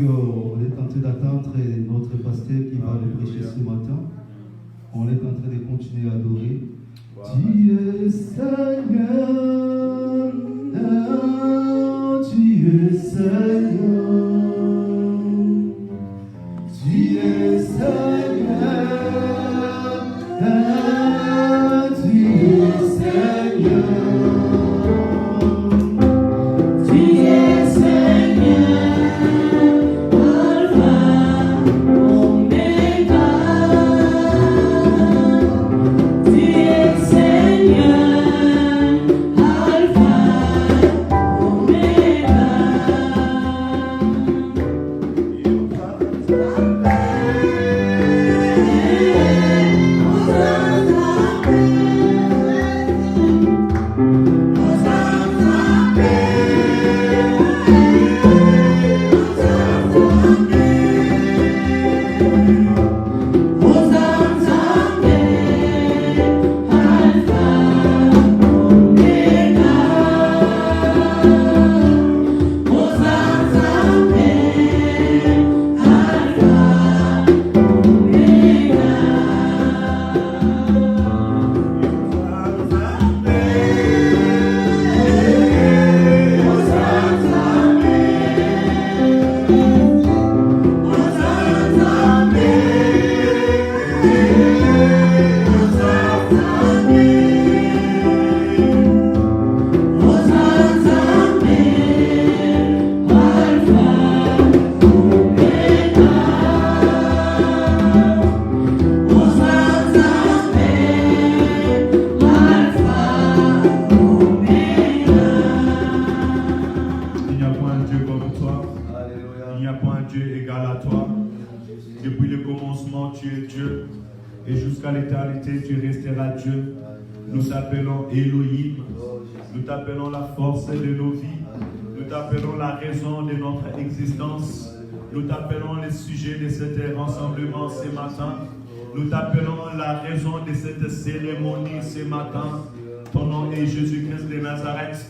qu'on est en train d'attendre notre pasteur qui va le prêcher ce matin. On est en train de continuer à adorer. Dieu Seigneur, Dieu Seigneur, Dieu Seigneur, Dieu Seigneur. Nous t'appelons Elohim, nous t'appelons la force de nos vies, nous t'appelons la raison de notre existence, nous t'appelons le sujet de cet rassemblement ce matin, nous t'appelons la raison de cette cérémonie ce matin. Ton nom est Jésus-Christ de Nazareth,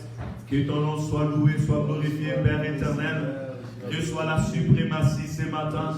que ton nom soit loué, soit glorifié, Père éternel. Reçois la suprématie ce matin,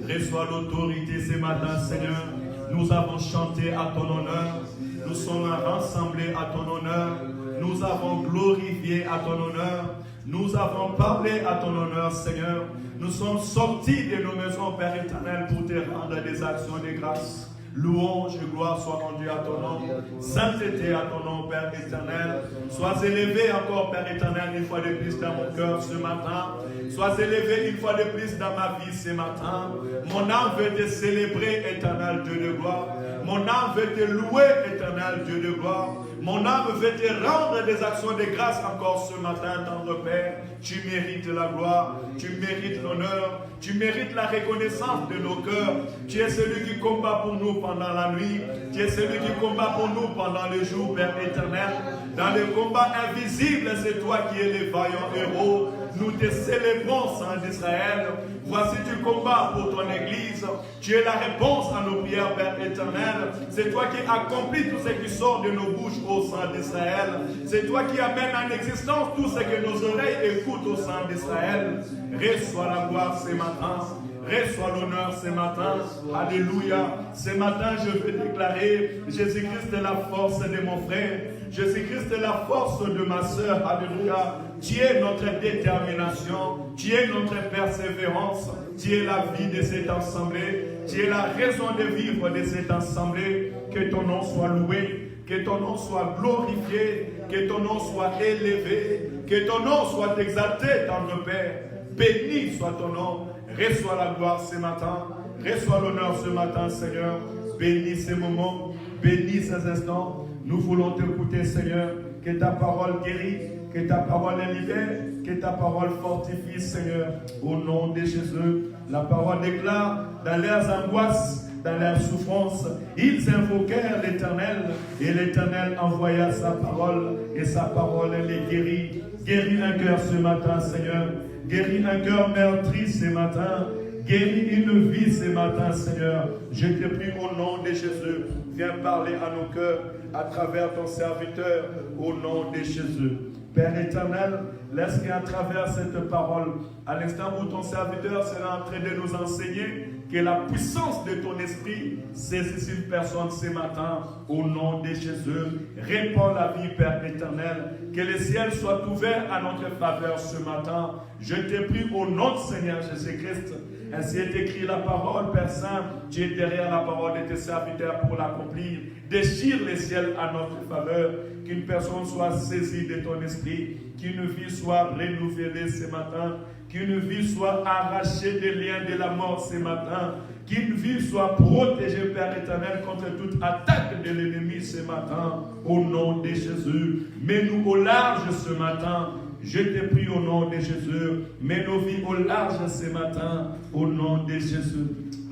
reçois l'autorité ce matin, Seigneur. Nous avons chanté à ton honneur, nous sommes rassemblés à ton honneur, nous avons glorifié à ton honneur, nous avons parlé à ton honneur, Seigneur. Nous sommes sortis de nos maisons, Père éternel, pour te rendre des actions de grâce. Louange et gloire soient rendues à ton nom. Sainteté à ton nom, Père éternel. Sois élevé encore, Père éternel, une fois de plus dans mon cœur ce matin. Sois élevé une fois de plus dans ma vie ce matin. Mon âme veut te célébrer, éternel Dieu de gloire. Mon âme veut te louer, éternel Dieu de gloire. Mon âme veut te rendre des actions de grâce encore ce matin, tendre Père. Tu mérites la gloire, tu mérites l'honneur, tu mérites la reconnaissance de nos cœurs. Tu es celui qui combat pour nous pendant la nuit. Tu es celui qui combat pour nous pendant le jour, Père éternel. Dans le combat invisible, c'est toi qui es le vaillant héros. Nous te célébrons, Saint d'Israël. Voici tu combats pour ton Église. Tu es la réponse à nos prières, Père éternel. C'est toi qui accomplis tout ce qui sort de nos bouches, ô Saint d'Israël. C'est toi qui amènes en existence tout ce que nos oreilles écoutent, ô Saint d'Israël. Reçois la gloire ce matin. Reçois l'honneur ce matin. Alléluia. Ce matin, je veux déclarer Jésus-Christ est la force de mon frère. Jésus-Christ est la force de ma soeur. Alléluia. Tu es notre détermination. Tu es notre persévérance. Tu es la vie de cette assemblée. Tu es la raison de vivre de cette assemblée. Que ton nom soit loué. Que ton nom soit glorifié. Que ton nom soit élevé. Que ton nom soit exalté, tendre Père. Béni soit ton nom. Reçois la gloire ce matin. Reçois l'honneur ce matin, Seigneur. Bénis ces moments. Bénis ces instants. Nous voulons t'écouter, Seigneur. Que ta parole guérit. Que ta parole libère. Que ta parole fortifie, Seigneur. Au nom de Jésus. La parole déclare dans leurs angoisses, dans leurs souffrances, ils invoquèrent l'Éternel. Et l'Éternel envoya sa parole. Et sa parole les guérit. Guéris un cœur ce matin, Seigneur. Guéris un cœur meurtri ce matin. Guéris une vie ce matin, Seigneur. Je te prie au nom de Jésus. Viens parler à nos cœurs à travers ton serviteur au nom de Jésus. Père éternel, Laisse qu'à travers cette parole, à l'instant où ton serviteur sera en train de nous enseigner, que la puissance de ton esprit saisisse une personne ce matin au nom de Jésus. Répands la vie, Père éternel. Que les ciels soient ouverts à notre faveur ce matin. Je te prie au nom du Seigneur Jésus-Christ. Ainsi est écrit la parole, Père Saint. Tu es derrière la parole de tes serviteurs pour l'accomplir. Déchire les ciels à notre faveur. Qu'une personne soit saisie de ton esprit. Qu'une vie soit renouvelée ce matin. Qu'une vie soit arrachée des liens de la mort ce matin. Qu'une vie soit protégée, Père éternel, contre toute attaque de l'ennemi ce matin. Au nom de Jésus. Mets-nous au large ce matin. Je te prie au nom de Jésus. Mets nos vies au large ce matin. Au nom de Jésus.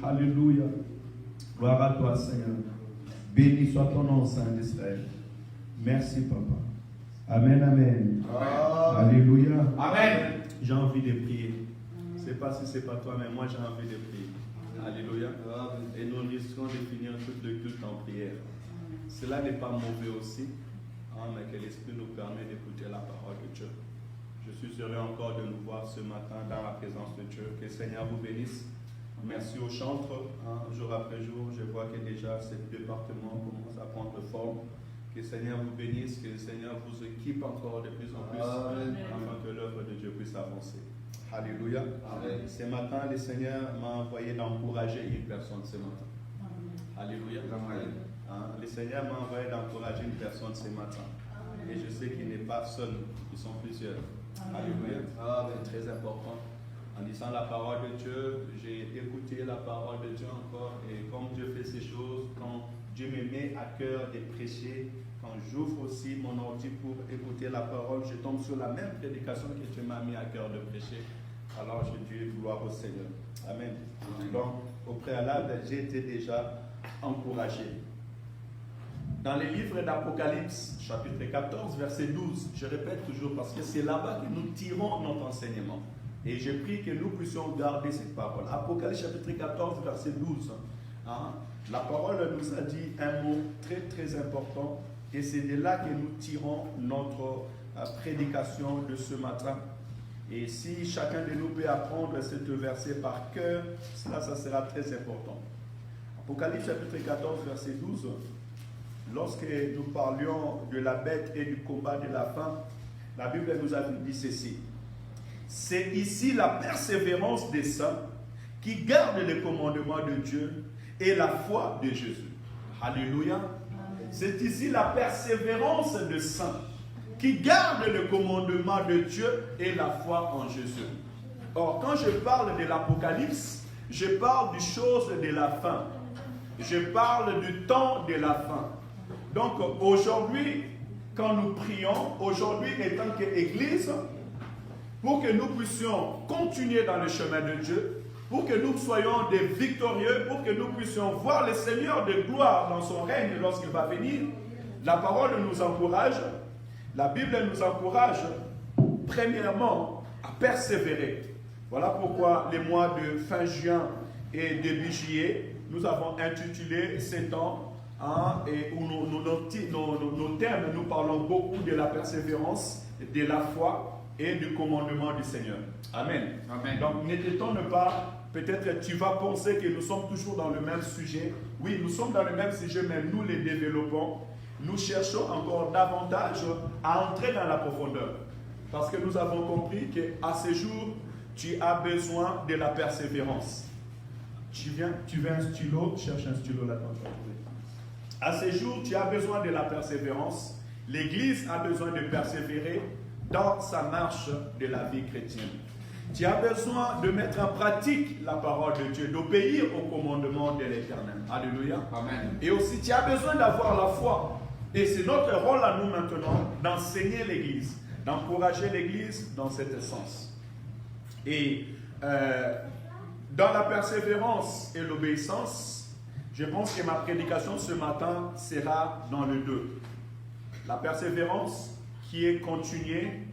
Alléluia. Gloire à toi, Seigneur. Béni soit ton nom, Saint-Esprit. Merci, Papa. Amen, amen. Alléluia. Amen. J'ai envie de prier. Je ne sais pas si c'est pas toi, mais moi j'ai envie de prier. Alléluia. Et nous risquons de finir tout le culte en prière. Cela n'est pas mauvais aussi, mais que l'Esprit nous permet d'écouter la parole de Dieu. Je suis heureux encore de nous voir ce matin dans la présence de Dieu. Que le Seigneur vous bénisse. Merci aux chantres. Jour après jour, je vois que déjà ce département commence à prendre forme. Que le Seigneur vous bénisse, que le Seigneur vous équipe encore de plus en plus, afin que l'œuvre de Dieu puisse avancer. Alléluia. Amen. Ce matin, le Seigneur m'a envoyé d'encourager une personne ce matin. Alléluia. Le Seigneur m'a envoyé d'encourager une personne ce matin. Et je sais qu'il n'est pas seul, ils sont plusieurs. Alléluia. C'est très important. En disant la parole de Dieu, j'ai écouté la parole de Dieu encore. Et comme Dieu fait ces choses, quand Dieu me met à cœur de prêcher, quand j'ouvre aussi mon ordi pour écouter la parole, je tombe sur la même prédication que Dieu m'a mis à cœur de prêcher. Alors je dis gloire au Seigneur. Amen. Donc, au préalable, j'ai été déjà encouragé. Dans les livres d'Apocalypse, chapitre 14, verset 12, je répète toujours parce que c'est là-bas que nous tirons notre enseignement. Et je prie que nous puissions garder cette parole. Apocalypse, chapitre 14, verset 12. La parole nous a dit un mot très très important. Et c'est de là que nous tirons notre prédication de ce matin. Et si chacun de nous peut apprendre ce verset par cœur, ça sera très important. Apocalypse chapitre 14, verset 12. Lorsque nous parlions de la bête et du combat de la fin, la Bible nous a dit ceci. C'est ici la persévérance des saints qui gardent les commandements de Dieu et la foi de Jésus. Alléluia. C'est ici la persévérance des saints qui gardent le commandement de Dieu et la foi en Jésus. Or, quand je parle de l'Apocalypse, je parle des choses de la fin. Je parle du temps de la fin. Donc, aujourd'hui, quand nous prions, aujourd'hui étant qu'Église, pour que nous puissions continuer dans le chemin de Dieu, pour que nous soyons des victorieux, pour que nous puissions voir le Seigneur de gloire dans son règne lorsqu'il va venir, la parole nous encourage, la Bible nous encourage, premièrement, à persévérer. Voilà pourquoi les mois de fin juin et début juillet, nous avons intitulé ces temps, et où nos termes, nous parlons beaucoup de la persévérance, de la foi et du commandement du Seigneur. Amen. Amen. Donc, ne t'étonne pas. Peut-être tu vas penser que nous sommes toujours dans le même sujet. Oui, nous sommes dans le même sujet, mais nous les développons. Nous cherchons encore davantage à entrer dans la profondeur. Parce que nous avons compris qu'à ce jour, tu as besoin de la persévérance. Tu veux un stylo, cherche un stylo là-dedans. À ce jour, tu as besoin de la persévérance. L'Église a besoin de persévérer dans sa marche de la vie chrétienne. Tu as besoin de mettre en pratique la parole de Dieu, d'obéir au commandement de l'Éternel. Alléluia. Amen. Et aussi, tu as besoin d'avoir la foi. Et c'est notre rôle à nous maintenant d'enseigner l'Église, d'encourager l'Église dans cet sens. Et dans la persévérance et l'obéissance, je pense que ma prédication ce matin sera dans le 2. La persévérance qui est continuée,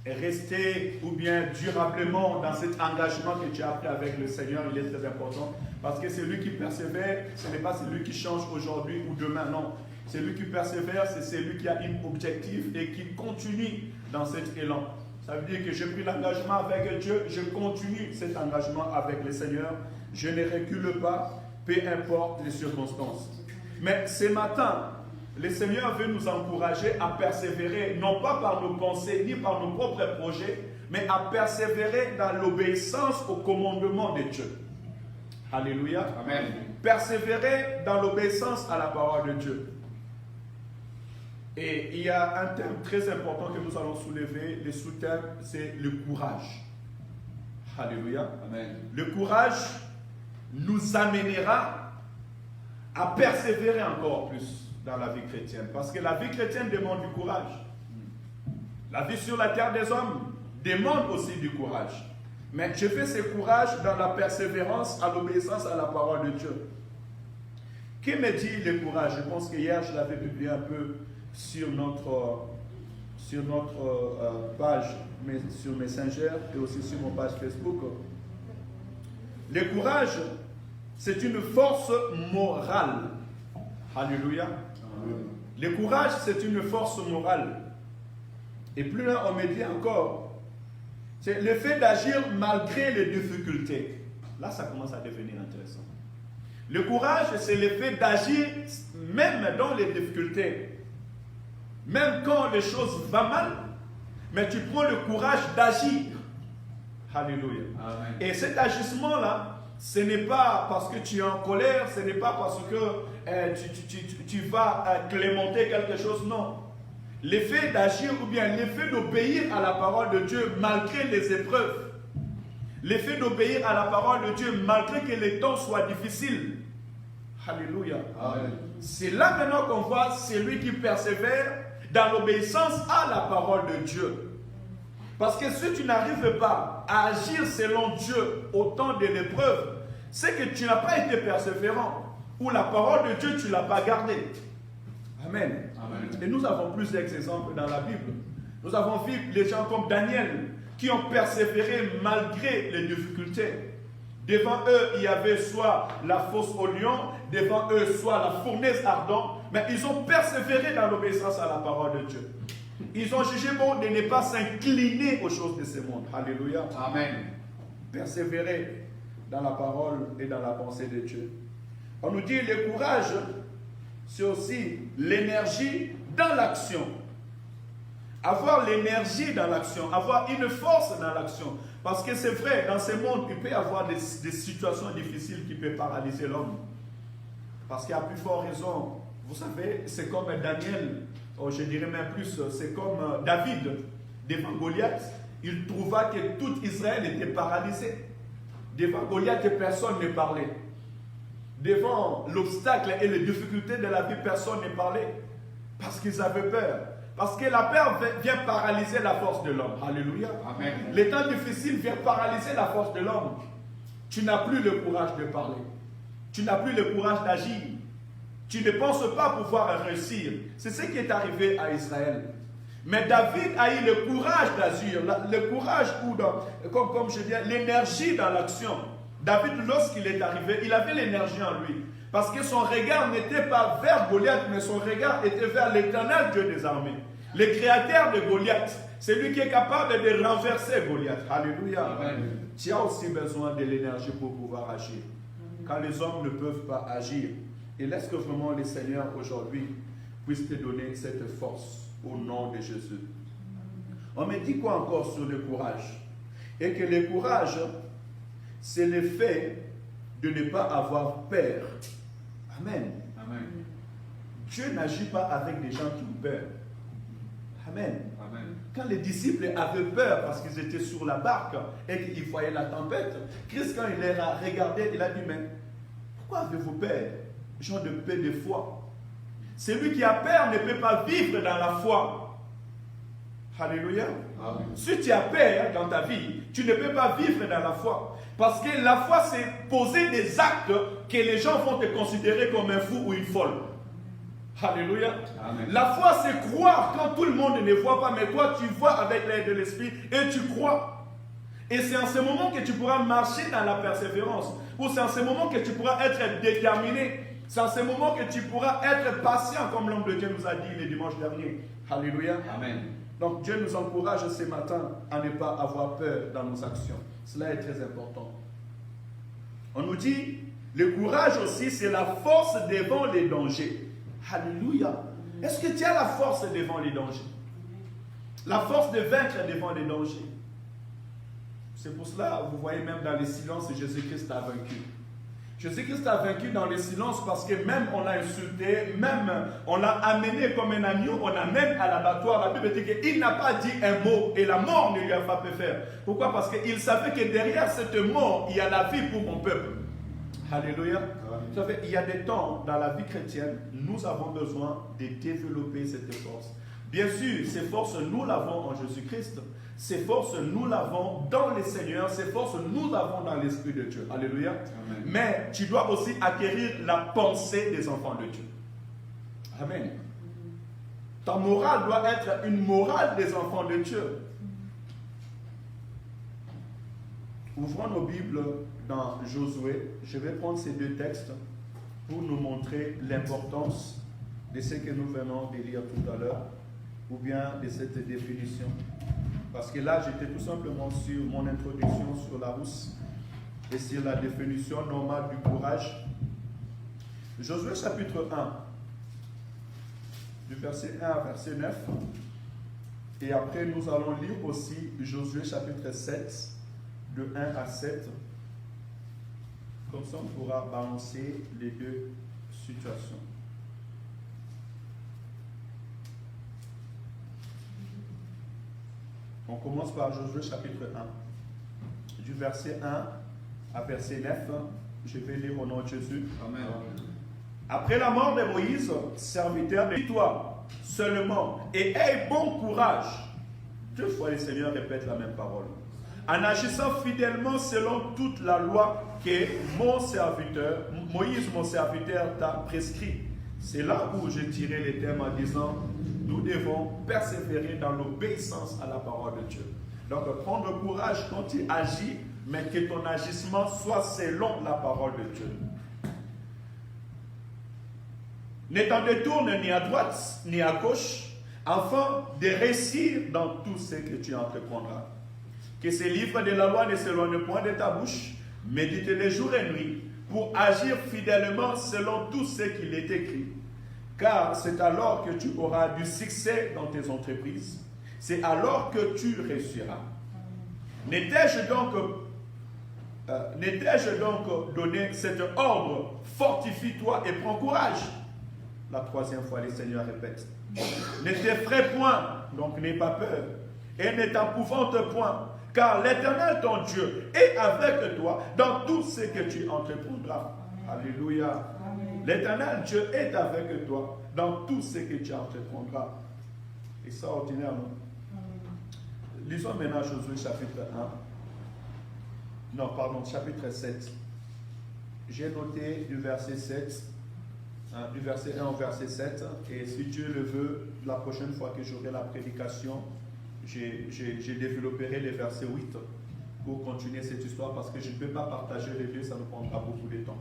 rester ou bien durablement dans cet engagement que tu as pris avec le Seigneur, il est très important. Parce que celui qui persévère, ce n'est pas celui qui change aujourd'hui ou demain, non. Celui qui persévère, c'est celui qui a un objectif et qui continue dans cet élan. Ça veut dire que j'ai pris l'engagement avec Dieu, je continue cet engagement avec le Seigneur. Je ne recule pas, peu importe les circonstances. Mais ce matin, le Seigneur veut nous encourager à persévérer, non pas par nos pensées ni par nos propres projets, mais à persévérer dans l'obéissance au commandement de Dieu. Alléluia. Amen. Persévérer dans l'obéissance à la parole de Dieu. Et il y a un thème très important que nous allons soulever. Le sous-thème, c'est le courage. Alléluia. Amen. Le courage nous amènera à persévérer encore plus dans la vie chrétienne. Parce que la vie chrétienne demande du courage. La vie sur la terre des hommes demande aussi du courage. Mais je fais ce courage dans la persévérance, à l'obéissance à la parole de Dieu. Qui me dit le courage? Je pense que hier, je l'avais publié un peu sur notre page, mais sur Messenger et aussi sur mon page Facebook. Le courage, c'est une force morale. Alléluia. Le courage, c'est une force morale. Et plus loin, on me dit encore, c'est le fait d'agir malgré les difficultés. Là, ça commence à devenir intéressant. Le courage, c'est le fait d'agir même dans les difficultés. Même quand les choses vont mal, mais tu prends le courage d'agir. Alléluia. Amen. Et cet agissement-là, ce n'est pas parce que tu es en colère, ce n'est pas parce que tu vas clémenter quelque chose, non. L'effet d'agir ou bien l'effet d'obéir à la parole de Dieu malgré les épreuves. L'effet d'obéir à la parole de Dieu malgré que les temps soient difficiles. Alléluia. Amen. C'est là maintenant qu'on voit celui qui persévère dans l'obéissance à la parole de Dieu. Parce que si tu n'arrives pas à agir selon Dieu au temps de l'épreuve, c'est que tu n'as pas été persévérant. Ou la parole de Dieu, tu ne l'as pas gardée. Amen. Amen. Et nous avons plusieurs exemples dans la Bible. Nous avons vu les gens comme Daniel qui ont persévéré malgré les difficultés. Devant eux, il y avait soit la fosse au lion, devant eux, soit la fournaise ardente, mais ils ont persévéré dans l'obéissance à la parole de Dieu. Ils ont jugé bon de ne pas s'incliner aux choses de ce monde. Alléluia. Amen. Persévérer dans la parole et dans la pensée de Dieu. On nous dit le courage, c'est aussi l'énergie dans l'action. Avoir l'énergie dans l'action, avoir une force dans l'action. Parce que c'est vrai, dans ce monde, il peut y avoir des situations difficiles qui peuvent paralyser l'homme. Parce qu'à plus forte raison, vous savez, c'est comme Daniel, je dirais même plus, c'est comme David devant Goliath. Il trouva que tout Israël était paralysé. Devant Goliath, personne ne parlait. Devant l'obstacle et les difficultés de la vie, personne ne parlait. Parce qu'ils avaient peur. Parce que la peur vient paralyser la force de l'homme. Alléluia. Amen. Les temps difficiles viennent paralyser la force de l'homme. Tu n'as plus le courage de parler. Tu n'as plus le courage d'agir. Tu ne penses pas pouvoir réussir. C'est ce qui est arrivé à Israël. Mais David a eu le courage d'agir. Le courage, ou comme je dis, l'énergie dans l'action. David, lorsqu'il est arrivé, il avait l'énergie en lui. Parce que son regard n'était pas vers Goliath, mais son regard était vers l'Éternel Dieu des armées. Le créateur de Goliath. C'est lui qui est capable de renverser Goliath. Alléluia. Amen. Tu as aussi besoin de l'énergie pour pouvoir agir. Quand les hommes ne peuvent pas agir. Et laisse que vraiment le Seigneur aujourd'hui puisse te donner cette force au nom de Jésus. On me dit quoi encore sur le courage? Et que le courage, c'est le fait de ne pas avoir peur. Amen. Amen. Dieu n'agit pas avec des gens qui ont peur. Amen. Amen. Quand les disciples avaient peur parce qu'ils étaient sur la barque et qu'ils voyaient la tempête, Christ, quand il les a regardés, il a dit, mais pourquoi avez-vous peur? Gens de paix de foi. Celui qui a peur ne peut pas vivre dans la foi. Alléluia. Amen. Si tu as peur dans ta vie, tu ne peux pas vivre dans la foi. Parce que la foi, c'est poser des actes que les gens vont te considérer comme un fou ou une folle. Alléluia. Amen. La foi, c'est croire quand tout le monde ne voit pas, mais toi, tu vois avec l'aide de l'Esprit et tu crois. Et c'est en ce moment que tu pourras marcher dans la persévérance. Ou c'est en ce moment que tu pourras être déterminé. C'est en ce moment que tu pourras être patient, comme l'homme de Dieu nous a dit le dimanche dernier. Alléluia. Amen. Donc Dieu nous encourage ce matin à ne pas avoir peur dans nos actions. Cela est très important. On nous dit, le courage aussi, c'est la force devant les dangers. Alléluia. Est-ce que tu as la force devant les dangers? La force de vaincre devant les dangers. C'est pour cela, vous voyez même dans les silences, Jésus-Christ a vaincu. Jésus-Christ a vaincu dans le silence parce que même on l'a insulté, même on l'a amené comme un agneau, on l'amène à l'abattoir. La Bible dit qu'il n'a pas dit un mot et la mort ne lui a pas fait faire. Pourquoi? Parce qu'il savait que derrière cette mort, il y a la vie pour mon peuple. Alléluia. Vous savez, il y a des temps dans la vie chrétienne, nous avons besoin de développer cette force. Bien sûr, ces forces, nous l'avons en Jésus-Christ. Ces forces, nous l'avons dans le Seigneur. Ces forces, nous l'avons dans l'Esprit de Dieu. Alléluia. Amen. Mais tu dois aussi acquérir la pensée des enfants de Dieu. Amen. Ta morale doit être une morale des enfants de Dieu. Ouvrons nos Bibles dans Josué. Je vais prendre ces deux textes pour nous montrer l'importance de ce que nous venons de lire tout à l'heure, ou bien de cette définition. Parce que là, j'étais tout simplement sur mon introduction sur la rousse et sur la définition normale du courage. Josué chapitre 1, du verset 1 à verset 9. Et après, nous allons lire aussi Josué chapitre 7, de 1 à 7. Comme ça, on pourra balancer les deux situations. On commence par Josué chapitre 1. Du verset 1 à verset 9, je vais lire au nom de Jésus. Amen. Après la mort de Moïse, serviteur de toi seulement, et aie bon courage. 2 fois le Seigneur répète la même parole. En agissant fidèlement selon toute la loi que Moïse, mon serviteur, t'a prescrit. C'est là où je tirais les thèmes en disant, nous devons persévérer dans l'obéissance à la parole de Dieu. Donc, prendre courage quand tu agis, mais que ton agissement soit selon la parole de Dieu. Ne t'en détourne ni à droite ni à gauche, afin de réussir dans tout ce que tu entreprendras. Que ces livres de la loi ne s'éloignent point de ta bouche, médite-les jour et nuit, pour agir fidèlement selon tout ce qu'il est écrit. Car c'est alors que tu auras du succès dans tes entreprises. C'est alors que tu réussiras. N'ai-je donc donné cet ordre? Fortifie-toi et prends courage. La 3e fois, le Seigneur répète. Ne t'effraie point, donc n'aie pas peur, et ne t'épouvante point, car l'Éternel, ton Dieu, est avec toi dans tout ce que tu entreprendras. Alléluia. L'Éternel Dieu est avec toi dans tout ce que tu entreprendras. Extraordinaire, non? Lisons maintenant Josué chapitre 1. Non, pardon, chapitre 7. J'ai noté du verset 7, du verset 1 au verset 7. Et si Dieu le veut, la prochaine fois que j'aurai la prédication, je développerai les versets 8 pour continuer cette histoire parce que je ne peux pas partager les deux, ça nous prendra beaucoup de temps.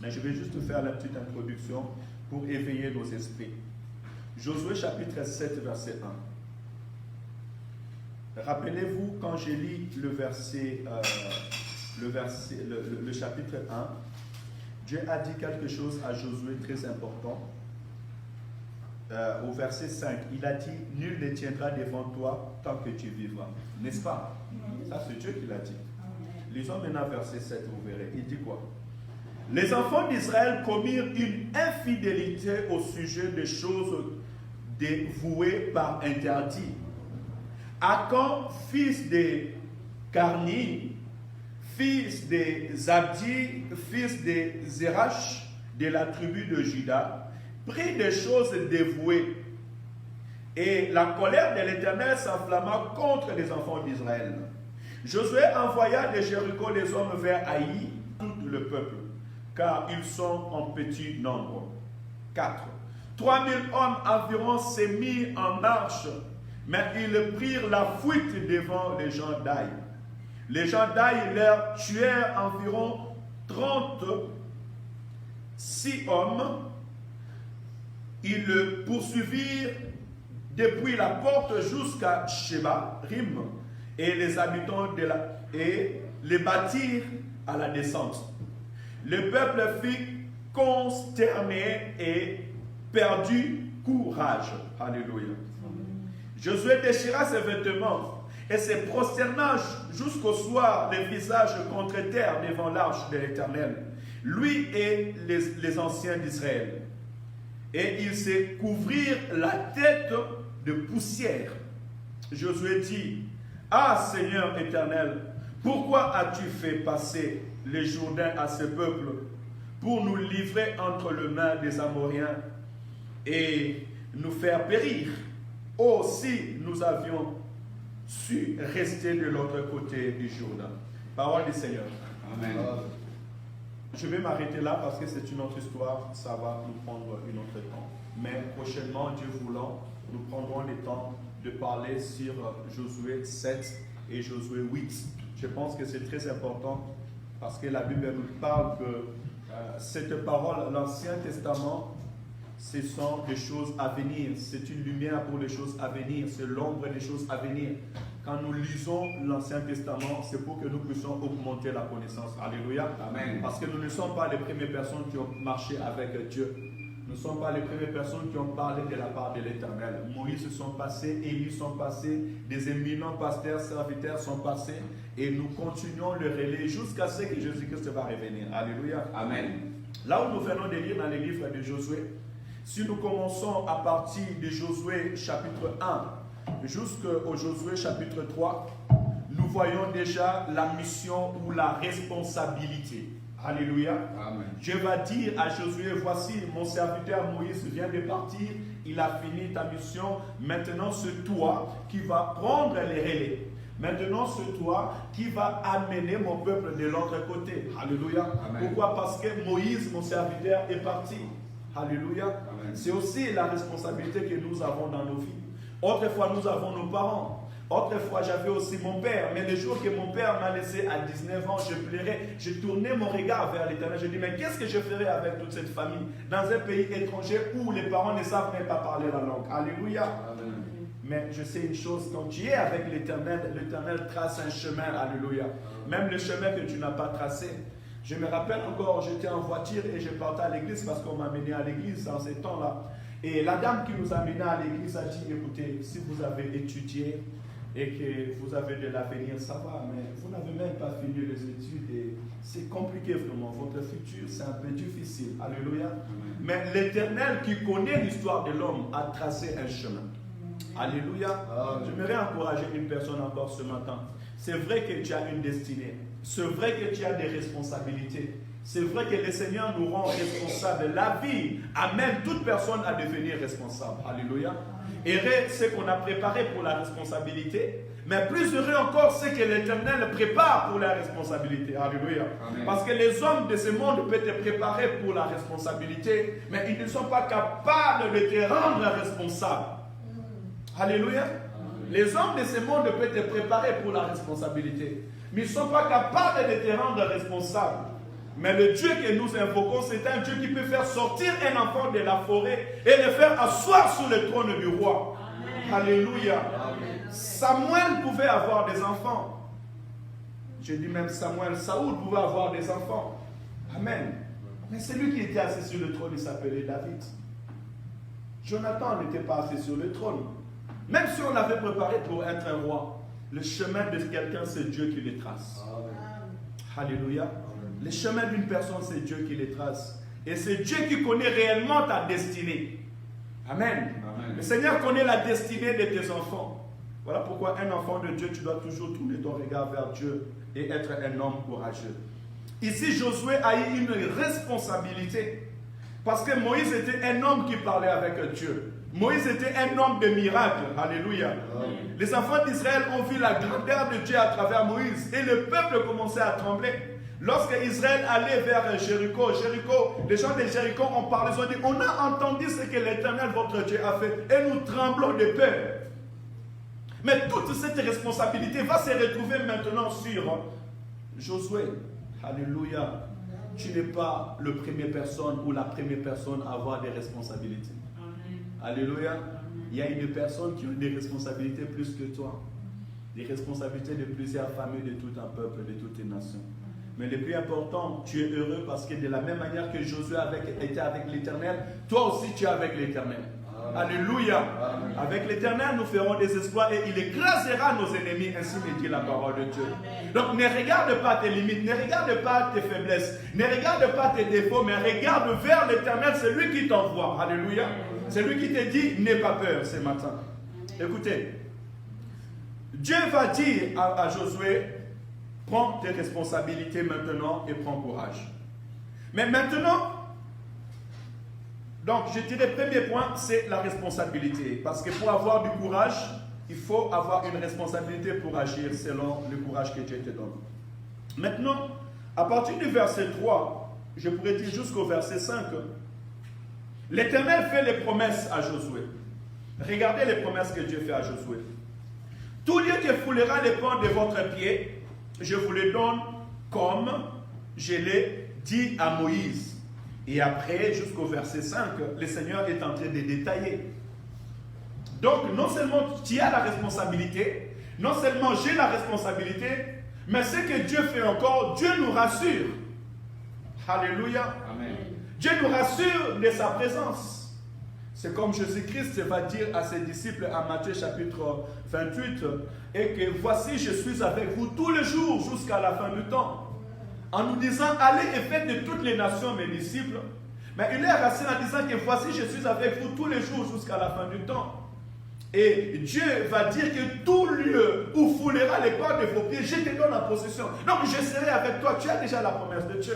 Mais je vais juste faire la petite introduction pour éveiller nos esprits. Josué chapitre 7, verset 1. Rappelez-vous, quand j'ai lu le chapitre 1, Dieu a dit quelque chose à Josué très important. Au verset 5, il a dit, nul ne tiendra devant toi tant que tu vivras. N'est-ce pas? Ça, c'est Dieu qui l'a dit. Lisons maintenant verset 7, vous verrez. Il dit quoi? Les enfants d'Israël commirent une infidélité au sujet des choses dévouées par interdit. Akan, fils de Carni, fils de Zabdi, fils de Zerach, de la tribu de Juda, prit des choses dévouées. Et la colère de l'Éternel s'enflamma contre les enfants d'Israël. Josué envoya de Jéricho les hommes vers Haï, tout le peuple, car ils sont en petit nombre. 4. 3000 hommes environ s'est mis en marche, mais ils prirent la fuite devant les gens d'Aï. Les gens d'Aï leur tuèrent environ 36 hommes. Ils le poursuivirent depuis la porte jusqu'à Sheba, Rim, et les habitants et les bâtirent à la descente. Le peuple fut consterné et perdu courage. Alléluia. Josué déchira ses vêtements et se prosterna jusqu'au soir le visage contre terre devant l'arche de l'Éternel, lui et les anciens d'Israël. Et ils se couvrirent la tête de poussière. Josué dit: Ah Seigneur éternel, pourquoi as-tu fait passer le Jourdain à ce peuple pour nous livrer entre les mains des Amoréens et nous faire périr? Oh, si nous avions su rester de l'autre côté du Jourdain. Parole du Seigneur. Amen. Je vais m'arrêter là parce que c'est une autre histoire, ça va nous prendre une autre temps. Mais prochainement, Dieu voulant, nous prendrons le temps de parler sur Josué 7 et Josué 8. Je pense que c'est très important parce que la Bible nous parle que cette parole, l'Ancien Testament, ce sont des choses à venir. C'est une lumière pour les choses à venir. C'est l'ombre des choses à venir. Quand nous lisons l'Ancien Testament, c'est pour que nous puissions augmenter la connaissance. Alléluia. Amen. Parce que nous ne sommes pas les premières personnes qui ont marché avec Dieu. Nous ne sommes pas les premières personnes qui ont parlé de la part de l'Éternel. Moïse se sont passés, Élie sont passés, des éminents pasteurs, serviteurs sont passés. Et nous continuons le relais jusqu'à ce que Jésus-Christ va revenir. Alléluia. Amen. Là où nous venons de lire dans les livres de Josué, si nous commençons à partir de Josué chapitre 1 jusqu'au Josué chapitre 3, nous voyons déjà la mission ou la responsabilité. Alléluia. Amen. Dieu va dire à Josué: voici, mon serviteur Moïse vient de partir, il a fini ta mission, maintenant c'est toi qui vas prendre les relais. Maintenant, c'est toi qui vas amener mon peuple de l'autre côté. Alléluia. Amen. Pourquoi? Parce que Moïse, mon serviteur, est parti. Alléluia. C'est aussi la responsabilité que nous avons dans nos vies. Autrefois, nous avons nos parents. Autrefois, j'avais aussi mon père. Mais le jour que mon père m'a laissé à 19 ans, je pleurais. Je tournais mon regard vers l'Éternel. Je dis: mais qu'est-ce que je ferais avec toute cette famille dans un pays étranger où les parents ne savent même pas parler la langue? Alléluia. Amen. Mais je sais une chose, quand tu es avec l'Éternel, l'Éternel trace un chemin, alléluia. Même le chemin que tu n'as pas tracé. Je me rappelle encore, j'étais en voiture et je partais à l'église parce qu'on m'a amené à l'église dans ces temps-là. Et la dame qui nous a amenés à l'église a dit: écoutez, si vous avez étudié et que vous avez de l'avenir, ça va, mais vous n'avez même pas fini les études et c'est compliqué vraiment. Votre futur, c'est un peu difficile. Alléluia. Mais l'Éternel qui connaît l'histoire de l'homme a tracé un chemin. Alléluia. J'aimerais encourager une personne encore ce matin. C'est vrai que tu as une destinée. C'est vrai que tu as des responsabilités. C'est vrai que le Seigneur nous rend responsables. La vie amène toute personne à devenir responsable. Alléluia. Heureux, c'est qu'on a préparé pour la responsabilité. Mais plus heureux encore, c'est que l'Éternel prépare pour la responsabilité. Alléluia. Amen. Parce que les hommes de ce monde peuvent te préparer pour la responsabilité, mais ils ne sont pas capables de te rendre responsable. Alléluia. Les hommes de ce monde peuvent te préparer pour la responsabilité, mais ils ne sont pas capables de te rendre responsable. Mais le Dieu que nous invoquons, c'est un Dieu qui peut faire sortir un enfant de la forêt et le faire asseoir sur le trône du roi. Amen. Alléluia. Amen. Samuel pouvait avoir des enfants. Je dis même Samuel, Saoul pouvait avoir des enfants. Amen. Mais celui qui était assis sur le trône, il s'appelait David. Jonathan n'était pas assis sur le trône. Même si on l'avait préparé pour être un roi, le chemin de quelqu'un, c'est Dieu qui les trace. Amen. Alléluia. Amen. Le chemin d'une personne, c'est Dieu qui les trace. Et c'est Dieu qui connaît réellement ta destinée. Amen. Amen. Le Seigneur connaît la destinée de tes enfants. Voilà pourquoi un enfant de Dieu, tu dois toujours tourner ton regard vers Dieu et être un homme courageux. Ici, Josué a eu une responsabilité. Parce que Moïse était un homme qui parlait avec Dieu. Moïse était un homme de miracles. Alléluia. Amen. Les enfants d'Israël ont vu la grandeur de Dieu à travers Moïse. Et le peuple commençait à trembler. Lorsque Israël allait vers Jéricho, les gens de Jéricho ont parlé, ils ont dit: on a entendu ce que l'Éternel, votre Dieu, a fait. Et nous tremblons de peur. Mais toute cette responsabilité va se retrouver maintenant sur Josué. Alléluia. Tu n'es pas la première personne ou la première personne à avoir des responsabilités. Amen. Alléluia. Amen. il y a des personnes qui ont des responsabilités plus que toi. Des responsabilités de plusieurs familles, de tout un peuple, de toutes les nations. Mais le plus important, tu es heureux parce que de la même manière que Josué était avec l'Éternel, toi aussi tu es avec l'Éternel. Alléluia. Amen. Avec l'Éternel, nous ferons des exploits et il écrasera nos ennemis, ainsi me dit la parole de Dieu. Donc ne regarde pas tes limites, ne regarde pas tes faiblesses, ne regarde pas tes défauts, mais regarde vers l'Éternel, c'est lui qui t'envoie. Alléluia. C'est lui qui te dit, n'aie pas peur ce matin. Écoutez, Dieu va dire à Josué, prends tes responsabilités maintenant et prends courage. Mais maintenant, donc je dirais, premier point, c'est la responsabilité. Parce que pour avoir du courage, il faut avoir une responsabilité pour agir selon le courage que Dieu te donne. Maintenant, à partir du verset 3, je pourrais dire jusqu'au verset 5, l'Éternel fait les promesses à Josué. Regardez les promesses que Dieu fait à Josué. Tout lieu qui foulera les pans de votre pied, je vous les donne comme je l'ai dit à Moïse. Et après, jusqu'au verset 5, le Seigneur est en train de détailler. Donc, non seulement tu as la responsabilité, non seulement j'ai la responsabilité, mais ce que Dieu fait encore, Dieu nous rassure. Alléluia. Amen. Dieu nous rassure de sa présence. C'est comme Jésus-Christ va dire à ses disciples à Matthieu chapitre 28, et que voici, je suis avec vous tous les jours jusqu'à la fin du temps. En nous disant, allez et faites de toutes les nations mes disciples. Mais il est rassuré en disant que voici, je suis avec vous tous les jours jusqu'à la fin du temps. Et Dieu va dire que tout lieu où foulera les pas de vos pieds, je te donne en possession. Donc je serai avec toi. Tu as déjà la promesse de Dieu.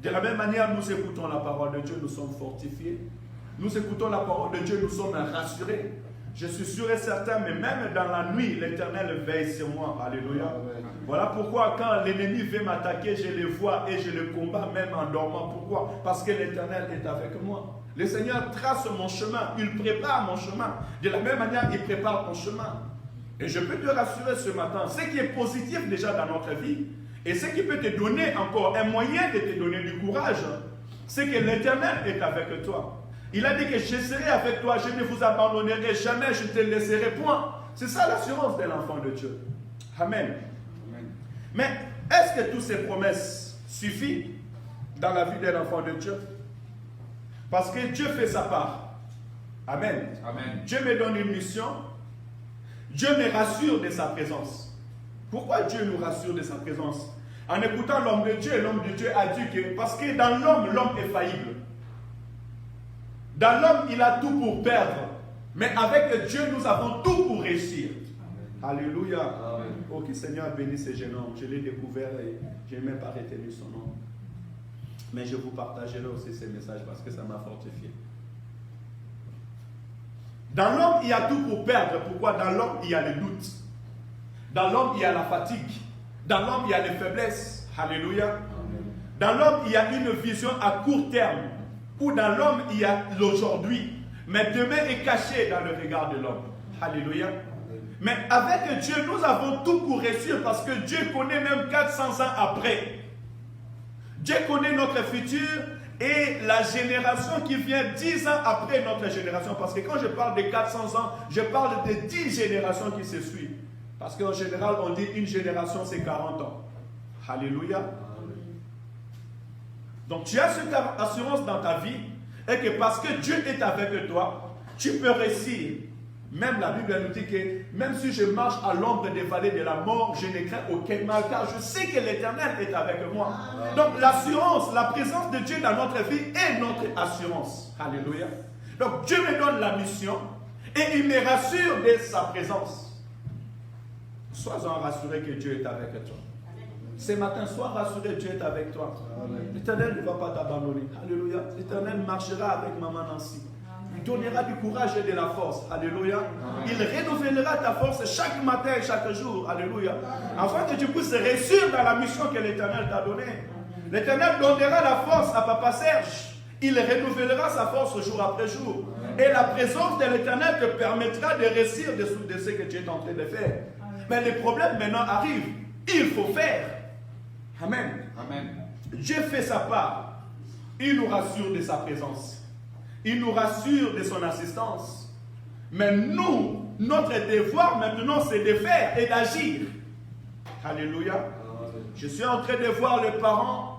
De la même manière, nous écoutons la parole de Dieu, nous sommes fortifiés. Nous écoutons la parole de Dieu, nous sommes rassurés. Je suis sûr et certain, mais même dans la nuit, l'Éternel veille sur moi. Alléluia. Amen. Voilà pourquoi quand l'ennemi veut m'attaquer, je le vois et je le combats même en dormant. Pourquoi? Parce que l'Éternel est avec moi. Le Seigneur trace mon chemin, il prépare mon chemin. De la même manière, il prépare ton chemin. Et je peux te rassurer ce matin, ce qui est positif déjà dans notre vie, et ce qui peut te donner encore un moyen de te donner du courage, c'est que l'Éternel est avec toi. Il a dit que je serai avec toi, je ne vous abandonnerai jamais, je ne te laisserai point. C'est ça l'assurance de l'enfant de Dieu. Amen. Amen. Mais est-ce que toutes ces promesses suffisent dans la vie de l'enfant de Dieu? Parce que Dieu fait sa part. Amen. Amen. Dieu me donne une mission. Dieu me rassure de sa présence. Pourquoi Dieu nous rassure de sa présence? En écoutant l'homme de Dieu a dit que, parce que dans l'homme, l'homme est faillible. Dans l'homme, il a tout pour perdre. Mais avec Dieu, nous avons tout pour réussir. Amen. Alléluia. Amen. Oh, que Seigneur bénisse ce jeune homme. Je l'ai découvert et je n'ai même pas retenu son nom. Mais je vous partagerai aussi ces messages parce que ça m'a fortifié. Dans l'homme, il y a tout pour perdre. Pourquoi? Dans l'homme, il y a les doutes. Dans l'homme, il y a la fatigue. Dans l'homme, il y a les faiblesses. Alléluia. Amen. Dans l'homme, il y a une vision à court terme. Ou dans l'homme, il y a l'aujourd'hui. Mais demain est caché dans le regard de l'homme. Alléluia. Mais avec Dieu, nous avons tout pour réussir parce que Dieu connaît même 400 ans après. Dieu connaît notre futur et la génération qui vient 10 ans après notre génération. Parce que quand je parle de 400 ans, je parle de 10 générations qui se suivent. Parce qu'en général, on dit une génération, c'est 40 ans. Alléluia. Donc tu as cette assurance dans ta vie et que parce que Dieu est avec toi, tu peux réussir. Même la Bible nous dit que même si je marche à l'ombre des vallées de la mort, je ne crains aucun mal car je sais que l'Éternel est avec moi. Donc l'assurance, la présence de Dieu dans notre vie est notre assurance. Alléluia. Donc Dieu me donne la mission et il me rassure de sa présence. Sois-en rassuré que Dieu est avec toi. Ce matin, sois rassuré, Dieu est avec toi. L'Éternel ne va pas t'abandonner. Alléluia. L'Éternel marchera avec maman Nancy. Il donnera du courage et de la force. Alléluia. Il renouvellera ta force chaque matin et chaque jour. Alléluia. Afin que tu puisses réussir dans la mission que l'Éternel t'a donnée. L'Éternel donnera la force à Papa Serge. Il renouvellera sa force jour après jour. Et la présence de l'Éternel te permettra de réussir dessous de ce que tu es en train de faire. Mais les problèmes maintenant arrivent. Il faut faire. Amen. Amen. Dieu fait sa part. Il nous rassure de sa présence. Il nous rassure de son assistance. Mais nous, notre devoir maintenant, c'est de faire et d'agir. Alléluia. Je suis en train de voir les parents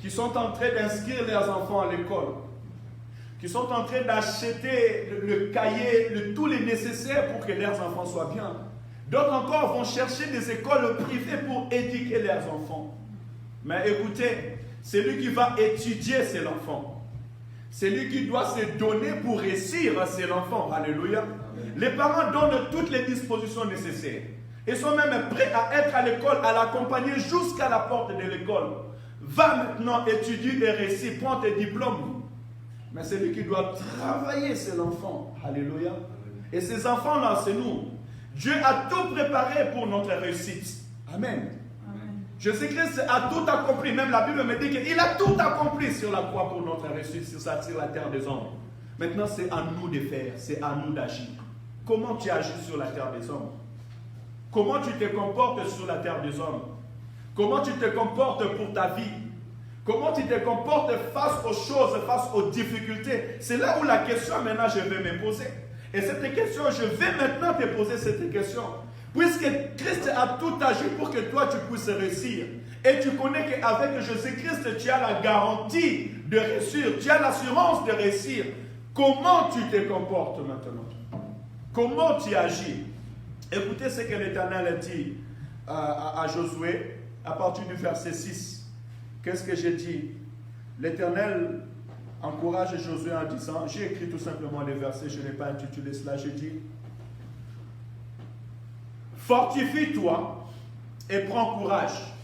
qui sont en train d'inscrire leurs enfants à l'école, qui sont en train d'acheter le cahier, tous les nécessaires pour que leurs enfants soient bien. D'autres encore vont chercher des écoles privées pour éduquer leurs enfants. Mais écoutez, c'est lui qui va étudier, c'est l'enfant. C'est lui qui doit se donner pour réussir, c'est l'enfant. Alléluia. Les parents donnent toutes les dispositions nécessaires. Ils sont même prêts à être à l'école, à l'accompagner jusqu'à la porte de l'école. Va maintenant étudier et réussir, prends tes diplômes. Mais c'est lui qui doit travailler, c'est l'enfant. Alléluia. Et ces enfants-là, c'est nous. Dieu a tout préparé pour notre réussite. Amen. Jésus-Christ a tout accompli. Même la Bible me dit qu'il a tout accompli sur la croix pour notre réussite, sur la terre des hommes. Maintenant, c'est à nous de faire, c'est à nous d'agir. Comment tu agis sur la terre des hommes? Comment tu te comportes sur la terre des hommes? Comment tu te comportes pour ta vie? Comment tu te comportes face aux choses, face aux difficultés? C'est là où la question maintenant je vais me poser. Et cette question, je vais maintenant te poser cette question. Puisque Christ a tout agi pour que toi tu puisses réussir. Et tu connais qu'avec Jésus-Christ, tu as la garantie de réussir. Tu as l'assurance de réussir. Comment tu te comportes maintenant? Comment tu agis? Écoutez ce que l'Éternel dit à Josué à partir du verset 6. Qu'est-ce que j'ai dit? L'Éternel encourage Josué en disant, j'ai écrit tout simplement les versets, je n'ai pas intitulé cela, j'ai dit, fortifie-toi et prends courage.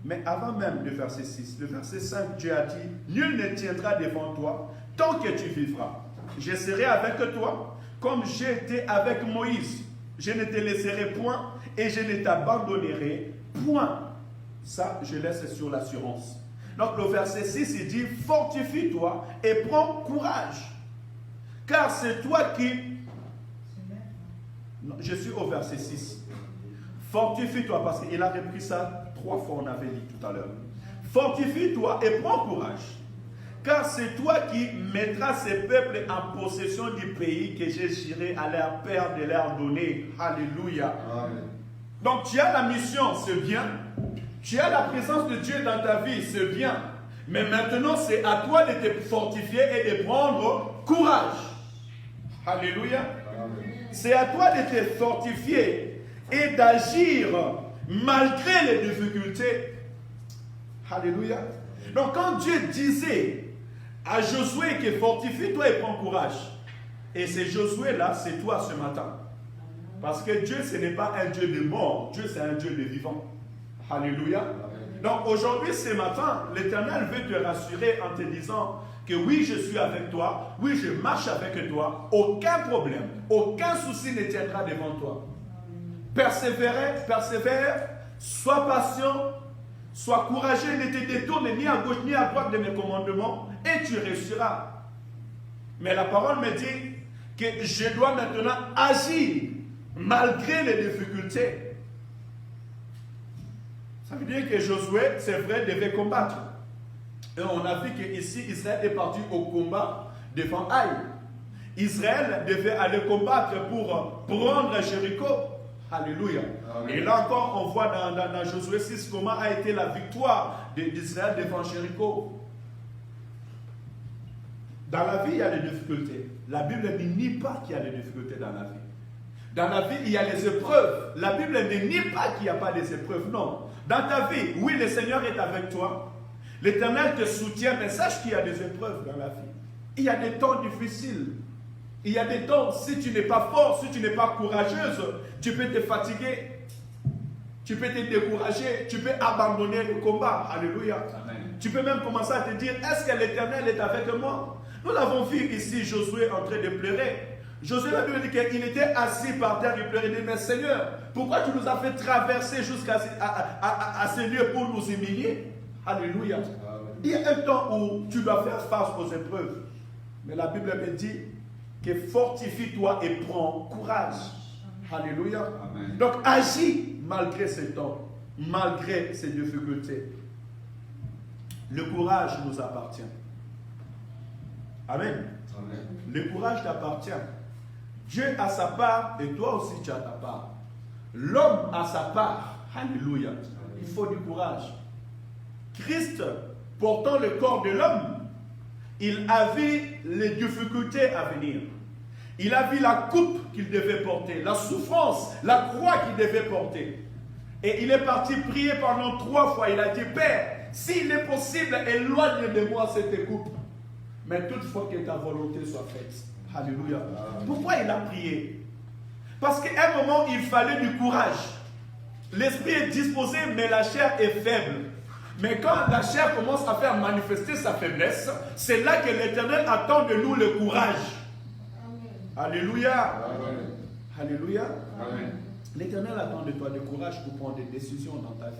Mais avant même le verset 6, le verset 5, Dieu a dit, nul ne tiendra devant toi tant que tu vivras. Je serai avec toi comme j'étais avec Moïse. Je ne te laisserai point et je ne t'abandonnerai point. Ça, je laisse sur l'assurance. Donc le verset 6, il dit, fortifie-toi et prends courage. Car c'est toi qui... Non, je suis au verset 6. Fortifie-toi, parce qu'il a repris ça 3 fois, on avait dit tout à l'heure. Fortifie-toi et prends courage. Car c'est toi qui mettras ces peuples en possession du pays que j'ai juré à leur père de leur donner. Alléluia. Amen. Donc tu as la mission, c'est bien. Tu as la présence de Dieu dans ta vie, c'est bien. Mais maintenant, c'est à toi de te fortifier et de prendre courage. Alléluia. C'est à toi de te fortifier et d'agir malgré les difficultés. Alléluia. Donc quand Dieu disait à Josué que fortifie-toi et prends courage, et c'est Josué là, c'est toi ce matin. Parce que Dieu, ce n'est pas un Dieu de mort, Dieu c'est un Dieu de vivant. Alléluia. Donc aujourd'hui, ce matin, l'Éternel veut te rassurer en te disant que oui, je suis avec toi, oui, je marche avec toi, aucun problème, aucun souci ne tiendra devant toi. Persévère, sois patient, sois courageux, ne te détourne ni à gauche ni à droite de mes commandements et tu réussiras. Mais la parole me dit que je dois maintenant agir malgré les difficultés. Ça veut dire que Josué, c'est vrai, devait combattre. Et on a vu qu'ici, Israël est parti au combat devant Haï. Israël devait aller combattre pour prendre Jéricho. Alléluia. Amen. Et là encore, on voit dans Josué 6 comment a été la victoire d'Israël devant Jéricho. Dans la vie, il y a des difficultés. La Bible ne nie pas qu'il y a des difficultés dans la vie. Dans la vie, il y a les épreuves. La Bible ne nie pas qu'il n'y a pas des épreuves. Non. Dans ta vie, oui, le Seigneur est avec toi. L'Éternel te soutient, mais sache qu'il y a des épreuves dans la vie. Il y a des temps difficiles. Il y a des temps, si tu n'es pas fort, si tu n'es pas courageuse, tu peux te fatiguer. Tu peux te décourager. Tu peux abandonner le combat. Alléluia. Amen. Tu peux même commencer à te dire, est-ce que l'Éternel est avec moi? Nous l'avons vu ici, Josué en train de pleurer. Josué, la Bible dit qu'il était assis par terre, il pleurait, il dit, mais Seigneur, pourquoi tu nous as fait traverser jusqu'à ce lieu pour nous humilier? Alléluia. Amen. Il y a un temps où tu dois faire face aux épreuves. Mais la Bible me dit que fortifie-toi et prends courage. Alléluia. Amen. Donc agis malgré ces temps, malgré ces difficultés. Le courage nous appartient. Amen. Amen. Le courage t'appartient. Dieu a sa part et toi aussi tu as ta part. L'homme a sa part. Alléluia. Il faut du courage. Christ, portant le corps de l'homme, il a vu les difficultés à venir. Il a vu la coupe qu'il devait porter, la souffrance, la croix qu'il devait porter. Et il est parti prier pendant 3 fois. Il a dit, Père, s'il est possible, éloigne de moi cette coupe. Mais toutefois que ta volonté soit faite. Alléluia. Pourquoi il a prié? Parce qu'à un moment, il fallait du courage. L'esprit est disposé, mais la chair est faible. Mais quand la chair commence à faire manifester sa faiblesse, c'est là que l'Éternel attend de nous le courage. Alléluia. Amen. Alléluia. Amen. L'Éternel attend de toi le courage pour prendre des décisions dans ta vie.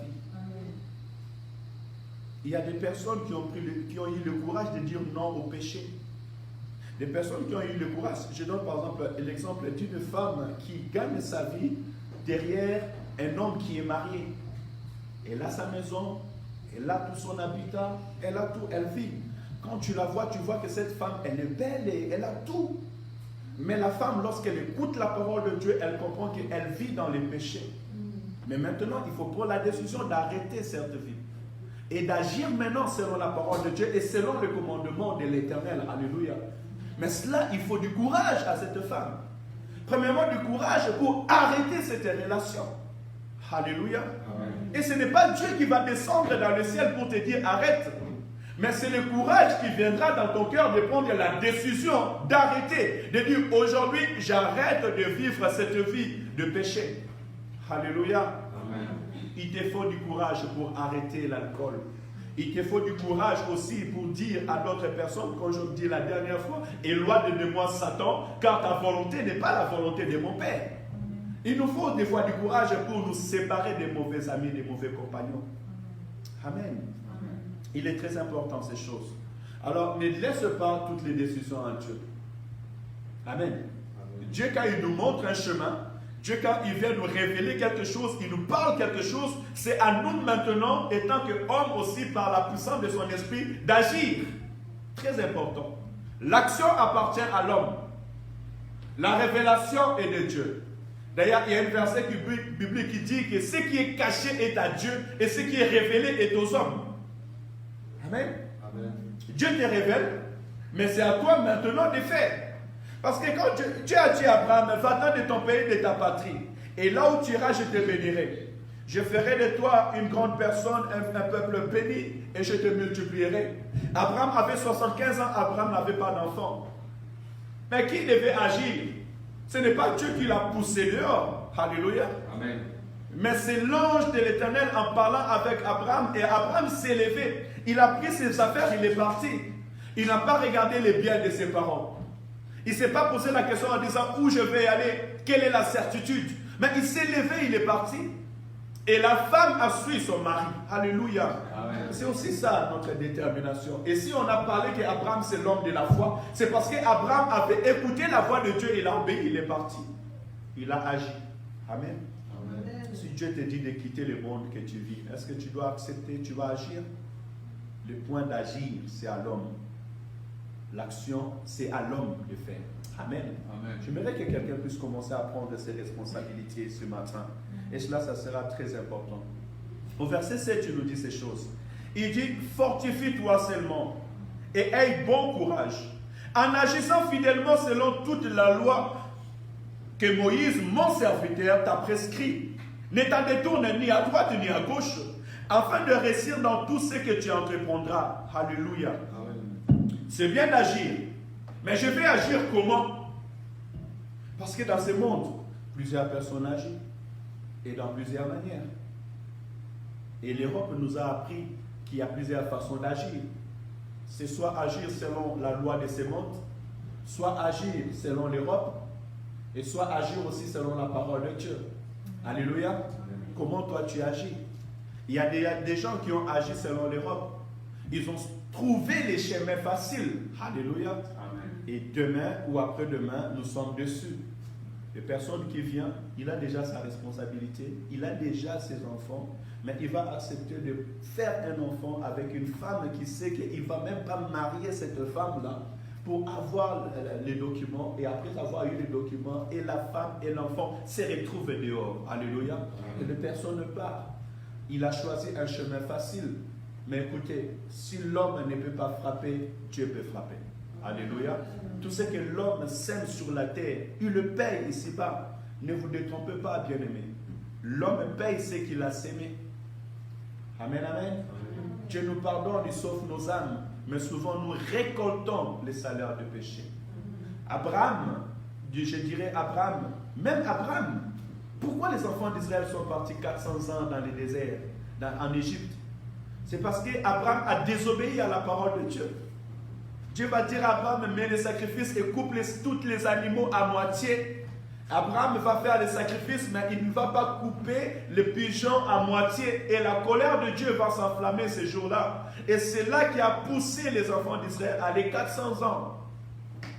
Il y a des personnes qui ont eu le courage de dire non au péché. Des personnes qui ont eu le courage. Je donne par exemple l'exemple d'une femme qui gagne sa vie derrière un homme qui est marié. Elle a sa maison, elle a tout son habitat, elle a tout, elle vit. Quand tu la vois, tu vois que cette femme, elle est belle et elle a tout. Mais la femme, lorsqu'elle écoute la parole de Dieu, elle comprend qu'elle vit dans les péchés. Mais maintenant, il faut prendre la décision d'arrêter cette vie. Et d'agir maintenant selon la parole de Dieu et selon le commandement de l'Éternel. Alléluia. Mais cela, il faut du courage à cette femme. Premièrement, du courage pour arrêter cette relation. Alléluia. Amen. Et ce n'est pas Dieu qui va descendre dans le ciel pour te dire arrête. Mais c'est le courage qui viendra dans ton cœur de prendre la décision d'arrêter. De dire aujourd'hui, j'arrête de vivre cette vie de péché. Alléluia. Amen. Il te faut du courage pour arrêter l'alcool. Il te faut du courage aussi pour dire à d'autres personnes, comme je dis la dernière fois, éloigne de moi Satan, car ta volonté n'est pas la volonté de mon Père. Il nous faut des fois du courage pour nous séparer des mauvais amis, des mauvais compagnons. Amen. Il est très important ces choses. Alors ne laisse pas toutes les décisions à Dieu. Amen. Dieu, quand il nous montre un chemin, Dieu, quand il vient nous révéler quelque chose, il nous parle quelque chose, c'est à nous maintenant, étant qu'hommes aussi, par la puissance de son esprit, d'agir. Très important. L'action appartient à l'homme. La révélation est de Dieu. D'ailleurs, il y a un verset biblique qui dit que ce qui est caché est à Dieu et ce qui est révélé est aux hommes. Amen. Amen. Dieu te révèle, mais c'est à toi maintenant de faire. Parce que quand Dieu a dit à Abraham, va-t'en de ton pays, de ta patrie, et là où tu iras, je te bénirai. Je ferai de toi une grande personne, un peuple béni, et je te multiplierai. Abraham avait 75 ans, Abraham n'avait pas d'enfant. Mais qui devait agir? Ce n'est pas Dieu qui l'a poussé dehors. Alléluia. Amen. Mais c'est l'ange de l'Éternel en parlant avec Abraham, et Abraham s'est levé. Il a pris ses affaires, il est parti. Il n'a pas regardé les biens de ses parents. Il ne s'est pas posé la question en disant où je vais aller, quelle est la certitude. Mais il s'est levé, il est parti. Et la femme a suivi son mari. Alléluia. Amen. C'est aussi ça notre détermination. Et si on a parlé qu'Abraham c'est l'homme de la foi, c'est parce qu'Abraham avait écouté la voix de Dieu, il a obéi, il est parti. Il a agi. Amen. Amen. Si Dieu te dit de quitter le monde que tu vis, est-ce que tu dois accepter, tu vas agir? Le point d'agir, c'est à l'homme. L'action, c'est à l'homme de faire. Amen. Amen. J'aimerais que quelqu'un puisse commencer à prendre ses responsabilités ce matin. Et cela, ça sera très important. Au verset 7, il nous dit ces choses. Il dit, fortifie-toi seulement et aie bon courage, en agissant fidèlement selon toute la loi que Moïse, mon serviteur, t'a prescrit. Ne t'en détourne ni à droite ni à gauche, afin de réussir dans tout ce que tu entreprendras. Alléluia. Amen. C'est bien d'agir, mais je vais agir comment? Parce que dans ce monde, plusieurs personnes agissent et dans plusieurs manières. Et l'Europe nous a appris qu'il y a plusieurs façons d'agir. C'est soit agir selon la loi de ce monde, soit agir selon l'Europe, et soit agir aussi selon la parole de Dieu. Alléluia. Amen. Comment toi tu agis? Il y a des gens qui ont agi selon l'Europe. Ils ont trouvé les chemins faciles. Alléluia. Amen. Et demain ou après-demain, nous sommes dessus. La personne qui vient, il a déjà sa responsabilité, il a déjà ses enfants, mais il va accepter de faire un enfant avec une femme qui sait qu'il ne va même pas marier cette femme-là pour avoir les documents, et après avoir eu les documents, et la femme et l'enfant se retrouvent dehors. Alléluia. Et la personne ne part. Il a choisi un chemin facile. Mais écoutez, si l'homme ne peut pas frapper, Dieu peut frapper. Alléluia. Tout ce que l'homme sème sur la terre, il le paye ici-bas. Ne vous détrompez pas, bien-aimés. L'homme paye ce qu'il a sémé. Amen, amen. Dieu nous pardonne, il sauve nos âmes. Mais souvent, nous récoltons les salaires du péché. Abraham, je dirais Abraham, même Abraham, pourquoi les enfants d'Israël sont partis 400 ans dans les déserts, en Égypte? C'est parce qu'Abraham a désobéi à la parole de Dieu. Dieu va dire à Abraham, mets les sacrifices et coupe tous les animaux à moitié. Abraham va faire les sacrifices, mais il ne va pas couper les pigeons à moitié. Et la colère de Dieu va s'enflammer ces jours-là. Et c'est là qui a poussé les enfants d'Israël à aller 400 ans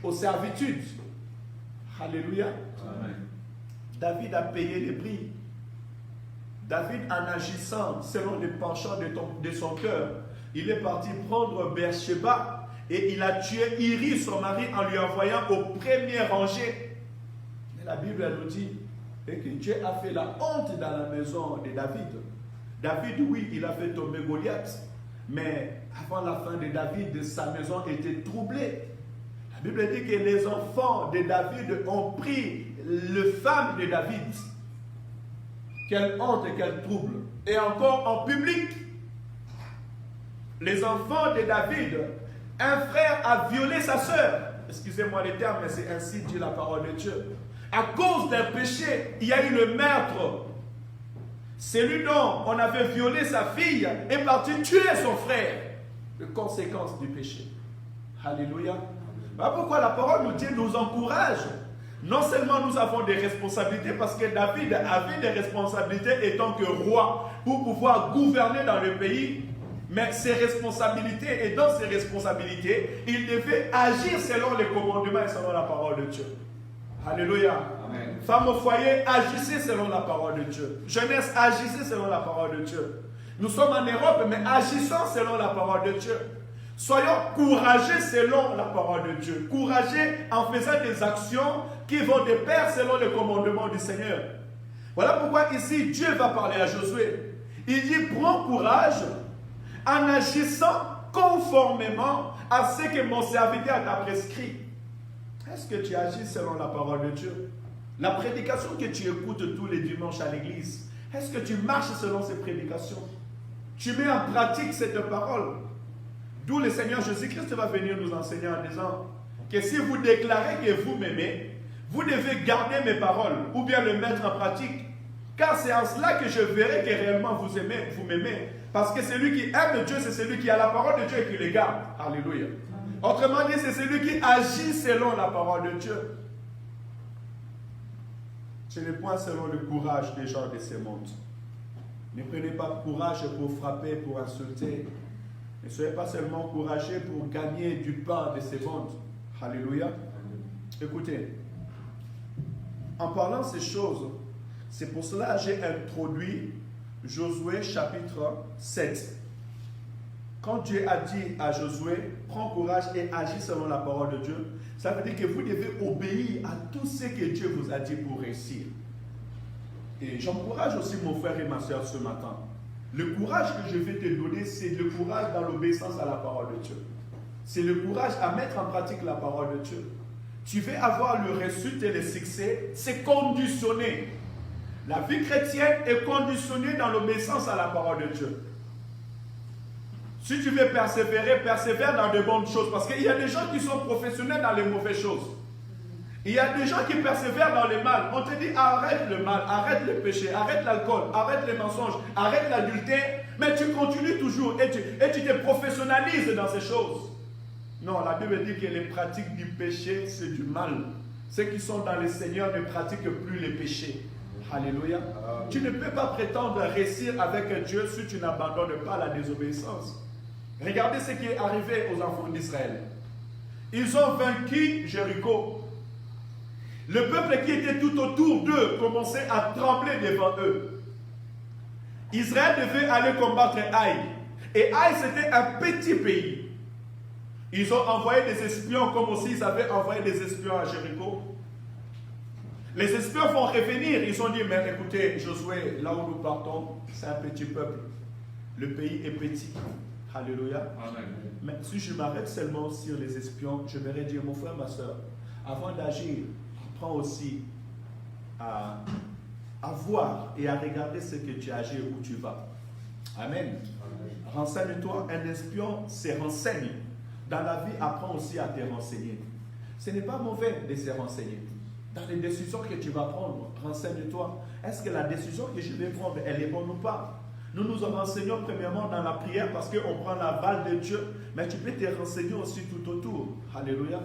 aux servitudes. Alléluia. Amen. David a payé les prix. David, en agissant selon les penchants de son cœur, il est parti prendre Beersheba et il a tué Iri, son mari, en lui envoyant au premier rangé. La Bible nous dit que Dieu a fait la honte dans la maison de David. David, oui, il a fait tomber Goliath. Mais avant la fin de David, sa maison était troublée. La Bible dit que les enfants de David ont pris les femmes de David. Quelle honte et quel trouble. Et encore en public. Les enfants de David, un frère a violé sa sœur. Excusez-moi les termes, mais c'est ainsi dit la parole de Dieu. À cause d'un péché, il y a eu le meurtre. Celui dont on avait violé sa fille est parti tuer son frère. Les conséquences du péché. Alléluia. Voilà pourquoi la parole nous dit, nous encourage. Non seulement nous avons des responsabilités, parce que David avait des responsabilités étant que roi pour pouvoir gouverner dans le pays, mais ses responsabilités, et dans ses responsabilités, il devait agir selon les commandements et selon la parole de Dieu. Alléluia. Amen. Femme au foyer, agissez selon la parole de Dieu. Jeunesse, agissez selon la parole de Dieu. Nous sommes en Europe, mais agissons selon la parole de Dieu. Soyons courageux selon la parole de Dieu. Courageux en faisant des actions qui vont de pair selon le commandement du Seigneur. Voilà pourquoi ici, Dieu va parler à Josué. Il dit, prends courage en agissant conformément à ce que mon serviteur t'a prescrit. Est-ce que tu agis selon la parole de Dieu? La prédication que tu écoutes tous les dimanches à l'église, est-ce que tu marches selon ces prédications? Tu mets en pratique cette parole? D'où le Seigneur Jésus-Christ va venir nous enseigner en disant que si vous déclarez que vous m'aimez, vous devez garder mes paroles ou bien le mettre en pratique. Car c'est en cela que je verrai que réellement vous m'aimez. Parce que celui qui aime Dieu, c'est celui qui a la parole de Dieu et qui le garde. Alléluia. Autrement dit, c'est celui qui agit selon la parole de Dieu. Ce n'est point selon le courage des gens de ce monde. Ne prenez pas courage pour frapper, pour insulter. Ne soyez pas seulement courageux pour gagner du pain de ce monde. Alléluia. Écoutez, en parlant ces choses, c'est pour cela que j'ai introduit Josué chapitre 7. Quand Dieu a dit à Josué, prends courage et agis selon la parole de Dieu, ça veut dire que vous devez obéir à tout ce que Dieu vous a dit pour réussir. Et j'encourage aussi mon frère et ma soeur ce matin. Le courage que je vais te donner, c'est le courage dans l'obéissance à la parole de Dieu. C'est le courage à mettre en pratique la parole de Dieu. Tu veux avoir le résultat et le succès, c'est conditionné. La vie chrétienne est conditionnée dans l'obéissance à la parole de Dieu. Si tu veux persévérer, persévère dans de bonnes choses. Parce qu'il y a des gens qui sont professionnels dans les mauvaises choses. Il y a des gens qui persévèrent dans le mal. On te dit arrête le mal, arrête le péché, arrête l'alcool, arrête les mensonges, arrête l'adultère. Mais tu continues toujours et tu te professionnalises dans ces choses. Non, la Bible dit que les pratiques du péché, c'est du mal. Ceux qui sont dans le Seigneur ne pratiquent plus les péchés. Alléluia. Tu ne peux pas prétendre réussir avec Dieu si tu n'abandonnes pas la désobéissance. Regardez ce qui est arrivé aux enfants d'Israël. Ils ont vaincu Jéricho. Le peuple qui était tout autour d'eux commençait à trembler devant eux. Israël devait aller combattre Haï. Et Haï, c'était un petit pays. Ils ont envoyé des espions comme aussi ils avaient envoyé des espions à Jéricho. Les espions vont revenir. Ils ont dit, mais écoutez, Josué, là où nous partons, c'est un petit peuple. Le pays est petit. Alléluia. Amen. Mais si je m'arrête seulement sur les espions, je vais dire, mon frère, ma soeur, avant d'agir, apprends aussi à voir et à regarder ce que tu agis et où tu vas. Amen. Renseigne-toi. Un espion se renseigne. Dans la vie, apprends aussi à te renseigner. Ce n'est pas mauvais de se renseigner. Dans les décisions que tu vas prendre, renseigne-toi. Est-ce que la décision que je vais prendre, elle est bonne ou pas? Nous nous en renseignons premièrement dans la prière parce qu'on prend l'aval de Dieu, mais tu peux te renseigner aussi tout autour. Alléluia.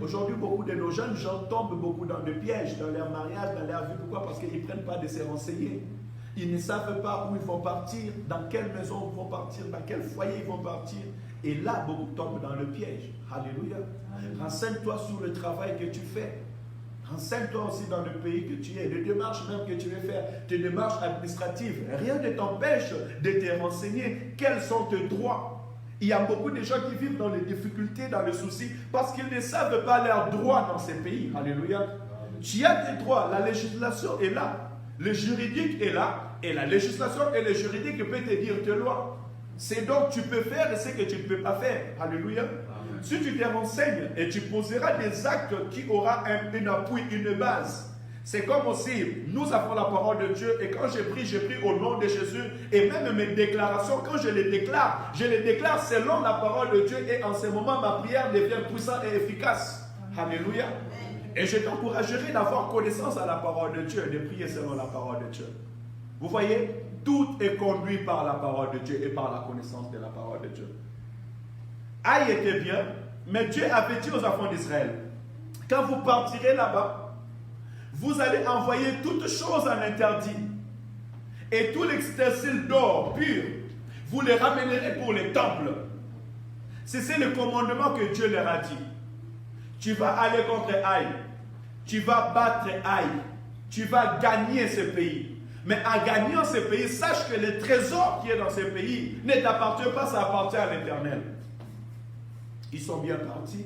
Aujourd'hui, beaucoup de nos jeunes gens tombent beaucoup dans des pièges, dans leur mariage, dans leur vie. Pourquoi? Parce qu'ils ne prennent pas de se renseigner. Ils ne savent pas où ils vont partir, dans quelle maison ils vont partir, dans quel foyer ils vont partir. Et là, beaucoup tombent dans le piège. Alléluia. Renseigne-toi sur le travail que tu fais. Renseigne-toi aussi dans le pays que tu es, les démarches même que tu veux faire, tes démarches administratives. Rien ne t'empêche de te renseigner. Quels sont tes droits? Il y a beaucoup de gens qui vivent dans les difficultés, dans les soucis, parce qu'ils ne savent pas leurs droits dans ces pays. Alléluia. Tu as tes droits, la législation est là, le juridique est là, et la législation et le juridique peut te dire tes lois. C'est donc tu peux faire ce que tu ne peux pas faire. Alléluia. Si tu te renseignes et tu poseras des actes qui auront un appui, une base. C'est comme aussi, nous avons la parole de Dieu et quand je prie au nom de Jésus et même mes déclarations, quand je les déclare selon la parole de Dieu et en ce moment ma prière devient puissante et efficace. Alléluia. Et je t'encouragerai d'avoir connaissance à la parole de Dieu et de prier selon la parole de Dieu. Vous voyez, tout est conduit par la parole de Dieu et par la connaissance de la parole de Dieu. Aïe était bien, mais Dieu avait dit aux enfants d'Israël, quand vous partirez là-bas, vous allez envoyer toutes choses en interdit. Et tout l'extensile d'or pur, vous les ramènerez pour les temples. C'est le commandement que Dieu leur a dit. Tu vas aller contre Aïe. Tu vas battre Aïe. Tu vas gagner ce pays. Mais en gagnant ce pays, sache que le trésor qui est dans ce pays ne t'appartient pas, ça appartient à l'Éternel. Ils sont bien partis.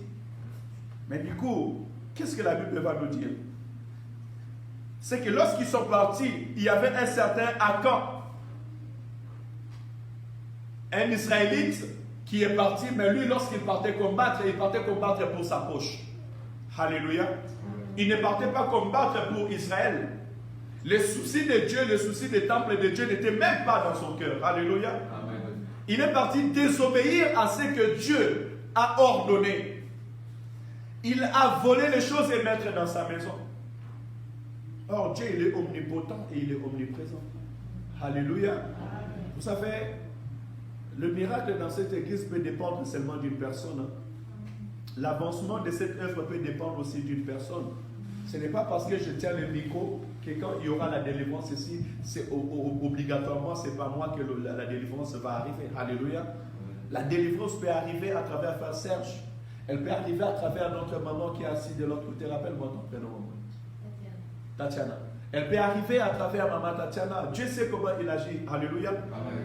Mais du coup, qu'est-ce que la Bible va nous dire? C'est que lorsqu'ils sont partis, il y avait un certain Akan, un Israélite qui est parti, mais lui, lorsqu'il partait combattre, il partait combattre pour sa poche. Alléluia. Il ne partait pas combattre pour Israël. Les soucis de Dieu, les soucis des temples de Dieu n'étaient même pas dans son cœur. Alléluia. Amen. Il est parti désobéir à ce que Dieu a ordonné. Il a volé les choses et mettre dans sa maison. Or, Dieu, il est omnipotent et il est omniprésent. Alléluia. Vous savez, le miracle dans cette église peut dépendre seulement d'une personne. L'avancement de cette œuvre peut dépendre aussi d'une personne. Ce n'est pas parce que je tiens le micro que quand il y aura la délivrance ici, c'est obligatoirement, ce n'est pas moi que la délivrance va arriver. Alléluia. La délivrance peut arriver à travers Frère Serge. Elle peut arriver à travers notre maman qui est assise de l'autre côté. Rappelle-moi ton prénom, maman. Tatiana. Elle peut arriver à travers maman Tatiana. Dieu sait comment il agit. Alléluia.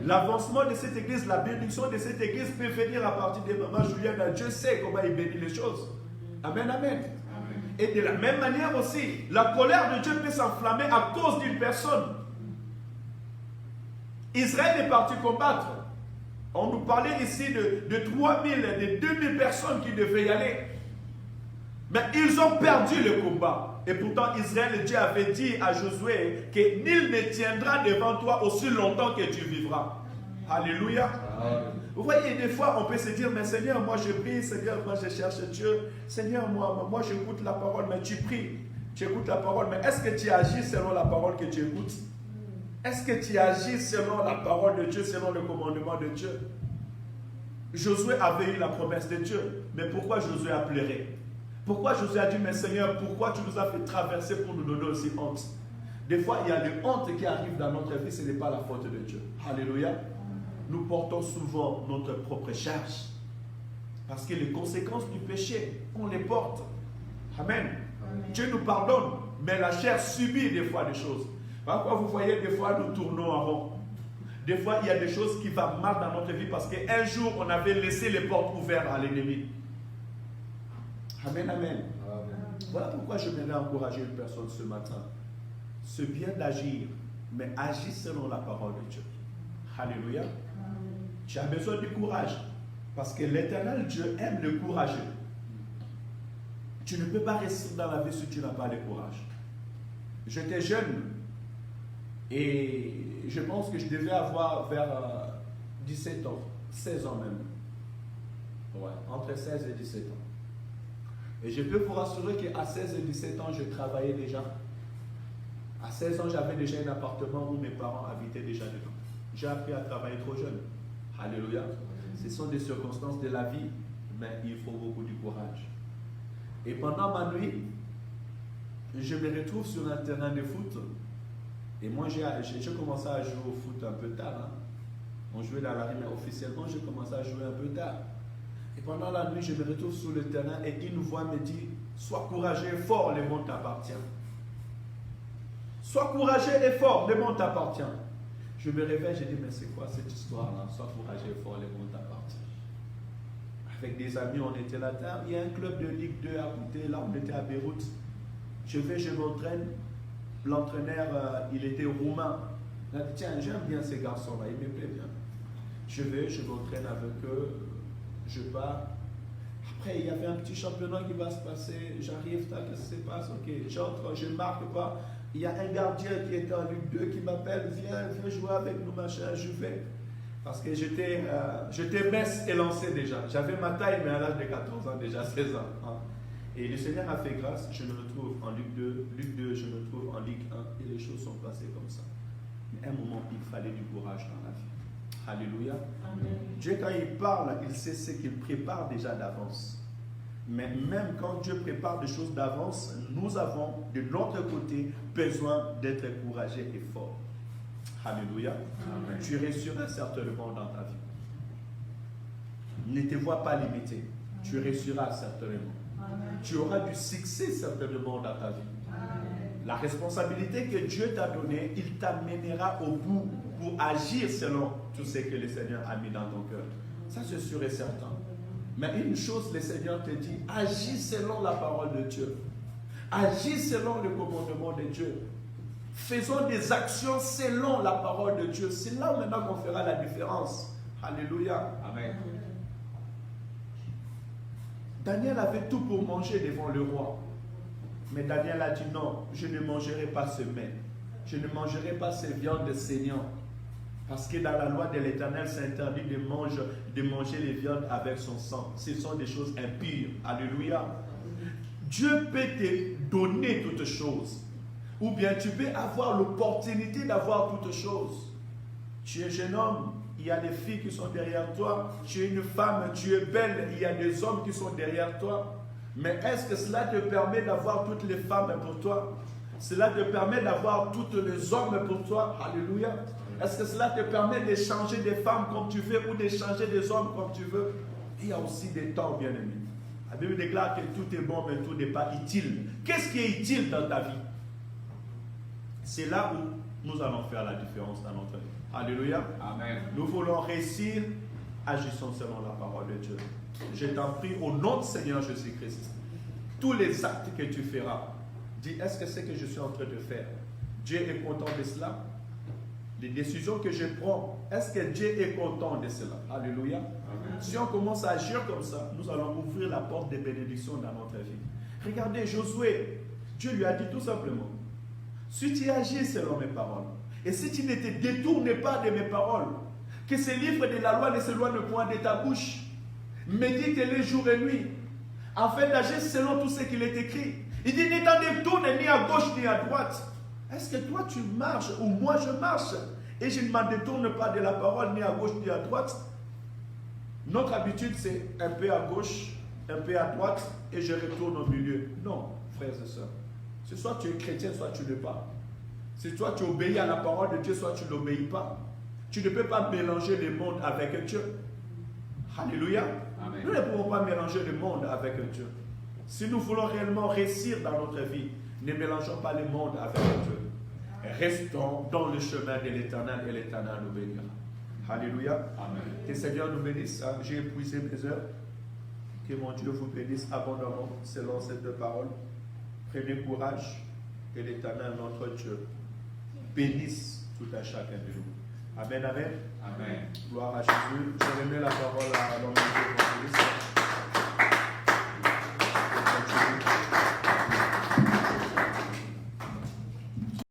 L'avancement de cette église, la bénédiction de cette église peut venir à partir de maman Juliana. Dieu sait comment il bénit les choses. Amen, amen. Et de la même manière aussi, la colère de Dieu peut s'enflammer à cause d'une personne. Israël est parti combattre. On nous parlait ici de 3000, de 2000 personnes qui devaient y aller. Mais ils ont perdu le combat. Et pourtant, Israël, Dieu avait dit à Josué que nul ne tiendra devant toi aussi longtemps que tu vivras. Alléluia. Vous voyez, des fois, on peut se dire, mais Seigneur, moi je prie, Seigneur, moi je cherche Dieu. Seigneur, moi j'écoute la parole, mais tu pries. Tu écoutes la parole, mais est-ce que tu agis selon la parole que tu écoutes? Est-ce que tu agis selon la parole de Dieu, selon le commandement de Dieu? Josué avait eu la promesse de Dieu, mais pourquoi Josué a pleuré? Pourquoi Josué a dit, mais Seigneur, pourquoi tu nous as fait traverser pour nous donner aussi honte? Des fois, il y a des hontes qui arrivent dans notre vie, ce n'est pas la faute de Dieu. Alléluia. Nous portons souvent notre propre charge. Parce que les conséquences du péché, on les porte. Amen. Amen. Dieu nous pardonne, mais la chair subit des fois des choses. Parfois, vous voyez, des fois, nous tournons en rond. Des fois, il y a des choses qui vont mal dans notre vie parce qu'un jour, on avait laissé les portes ouvertes à l'ennemi. Amen, amen. Voilà pourquoi je viendrais encourager une personne ce matin. C'est bien d'agir, mais agis selon la parole de Dieu. Alléluia. Tu as besoin du courage. Parce que l'Éternel Dieu aime le courageux. Tu ne peux pas rester dans la vie si tu n'as pas de courage. J'étais jeune et je pense que je devais avoir vers 17 ans, 16 ans même. Ouais, entre 16 et 17 ans. Et je peux vous rassurer qu'à 16 et 17 ans, je travaillais déjà. À 16 ans, j'avais déjà un appartement où mes parents habitaient déjà dedans. J'ai appris à travailler trop jeune. Alléluia. Ce sont des circonstances de la vie, mais il faut beaucoup de courage. Et pendant ma nuit, je me retrouve sur un terrain de foot. Et moi, j'ai commencé à jouer au foot un peu tard. Hein. On jouait dans la rue, mais officiellement, j'ai commencé à jouer un peu tard. Et pendant la nuit, je me retrouve sur le terrain et une voix me dit, sois courageux et fort, le monde t'appartient. Sois courageux et fort, le monde t'appartient. Je me réveille, je dis, mais c'est quoi cette histoire-là? Sois courageux et fort, le monde t'appartient. Avec des amis, on était là-dedans. Il y a un club de Ligue 2 à côté, là on était à Beyrouth. Je m'entraîne. L'entraîneur, il était roumain. Il a dit, tiens, j'aime bien ces garçons-là, ils me plaisent bien. Je m'entraîne avec eux, je pars. Après, il y avait un petit championnat qui va se passer. J'arrive, qu'est-ce qui se passe? Ok, j'entre, je ne marque pas. Il y a un gardien qui était en Ligue 2 qui m'appelle, viens jouer avec nous, machin, je vais. Parce que j'étais mince et lancé déjà. J'avais ma taille, mais à l'âge de 14 ans, déjà 16 ans. Hein. Et le Seigneur a fait grâce, je me retrouve en Ligue 2, je me retrouve en Ligue 1, et les choses sont passées comme ça. Mais à un moment, il fallait du courage dans la vie. Alléluia. Amen. Dieu, quand il parle, il sait ce qu'il prépare déjà d'avance. Mais même quand Dieu prépare des choses d'avance, nous avons de notre côté besoin d'être courageux et forts. Alléluia. Amen. Tu réussiras certainement dans ta vie. Ne te vois pas limité. Tu réussiras certainement. Amen. Tu auras du succès certainement dans ta vie. Amen. La responsabilité que Dieu t'a donnée, il t'amènera au bout pour agir selon tout ce que le Seigneur a mis dans ton cœur. Ça, c'est sûr et certain. Mais une chose, le Seigneur te dit, agis selon la parole de Dieu. Agis selon le commandement de Dieu. Faisons des actions selon la parole de Dieu. C'est là maintenant qu'on fera la différence. Alléluia. Amen. Daniel avait tout pour manger devant le roi. Mais Daniel a dit non, je ne mangerai pas ce mets. Je ne mangerai pas ces viandes saignantes. Parce que dans la loi de l'Éternel, c'est interdit de manger les viandes avec son sang. Ce sont des choses impures. Alléluia. Dieu peut te donner toutes choses. Ou bien tu peux avoir l'opportunité d'avoir toutes choses. Tu es jeune homme, il y a des filles qui sont derrière toi. Tu es une femme, tu es belle, il y a des hommes qui sont derrière toi. Mais est-ce que cela te permet d'avoir toutes les femmes pour toi? Cela te permet d'avoir tous les hommes pour toi? Alléluia. Est-ce que cela te permet d'échanger des femmes comme tu veux ou d'échanger des hommes comme tu veux? Il y a aussi des temps, bien aimés. La Bible déclare que tout est bon, mais tout n'est pas utile. Qu'est-ce qui est utile dans ta vie? C'est là où nous allons faire la différence dans notre vie. Alléluia. Amen. Nous voulons réussir, agissons selon la parole de Dieu. Je t'en prie au nom du Seigneur Jésus-Christ. Tous les actes que tu feras, dis, est-ce que c'est que je suis en train de faire? Dieu est content de cela? Les décisions que je prends, est-ce que Dieu est content de cela? Alléluia. Amen. Si on commence à agir comme ça, nous allons ouvrir la porte des bénédictions dans notre vie. Regardez Josué, Dieu lui a dit tout simplement, si tu agis selon mes paroles, et si tu ne te détournes pas de mes paroles, que ce livre de la loi ne s'éloigne point de ta bouche, médite-les jour et nuit, afin d'agir selon tout ce qu'il est écrit. Il dit, ne t'en détourne ni à gauche ni à droite. Est-ce que toi tu marches ou moi je marche et je ne m'en détourne pas de la parole ni à gauche ni à droite? Notre habitude c'est un peu à gauche, un peu à droite et je retourne au milieu. Non, frères et sœurs. C'est soit tu es chrétien, soit tu ne l'es pas. C'est soit tu obéis à la parole de Dieu, soit tu ne l'obéis pas. Tu ne peux pas mélanger le monde avec Dieu. Alléluia. Amen. Nous ne pouvons pas mélanger le monde avec Dieu. Si nous voulons réellement réussir dans notre vie, ne mélangeons pas le monde avec Dieu. Restons dans le chemin de l'Éternel et l'Éternel nous bénira. Alléluia. Amen. Que le Seigneur nous bénisse. J'ai épuisé mes heures. Que mon Dieu vous bénisse abondamment selon cette parole. Prenez courage et l'Éternel, notre Dieu, bénisse tout à chacun de nous. Amen, amen. Amen. Gloire à Jésus. Je remets la parole à l'homme de Dieu.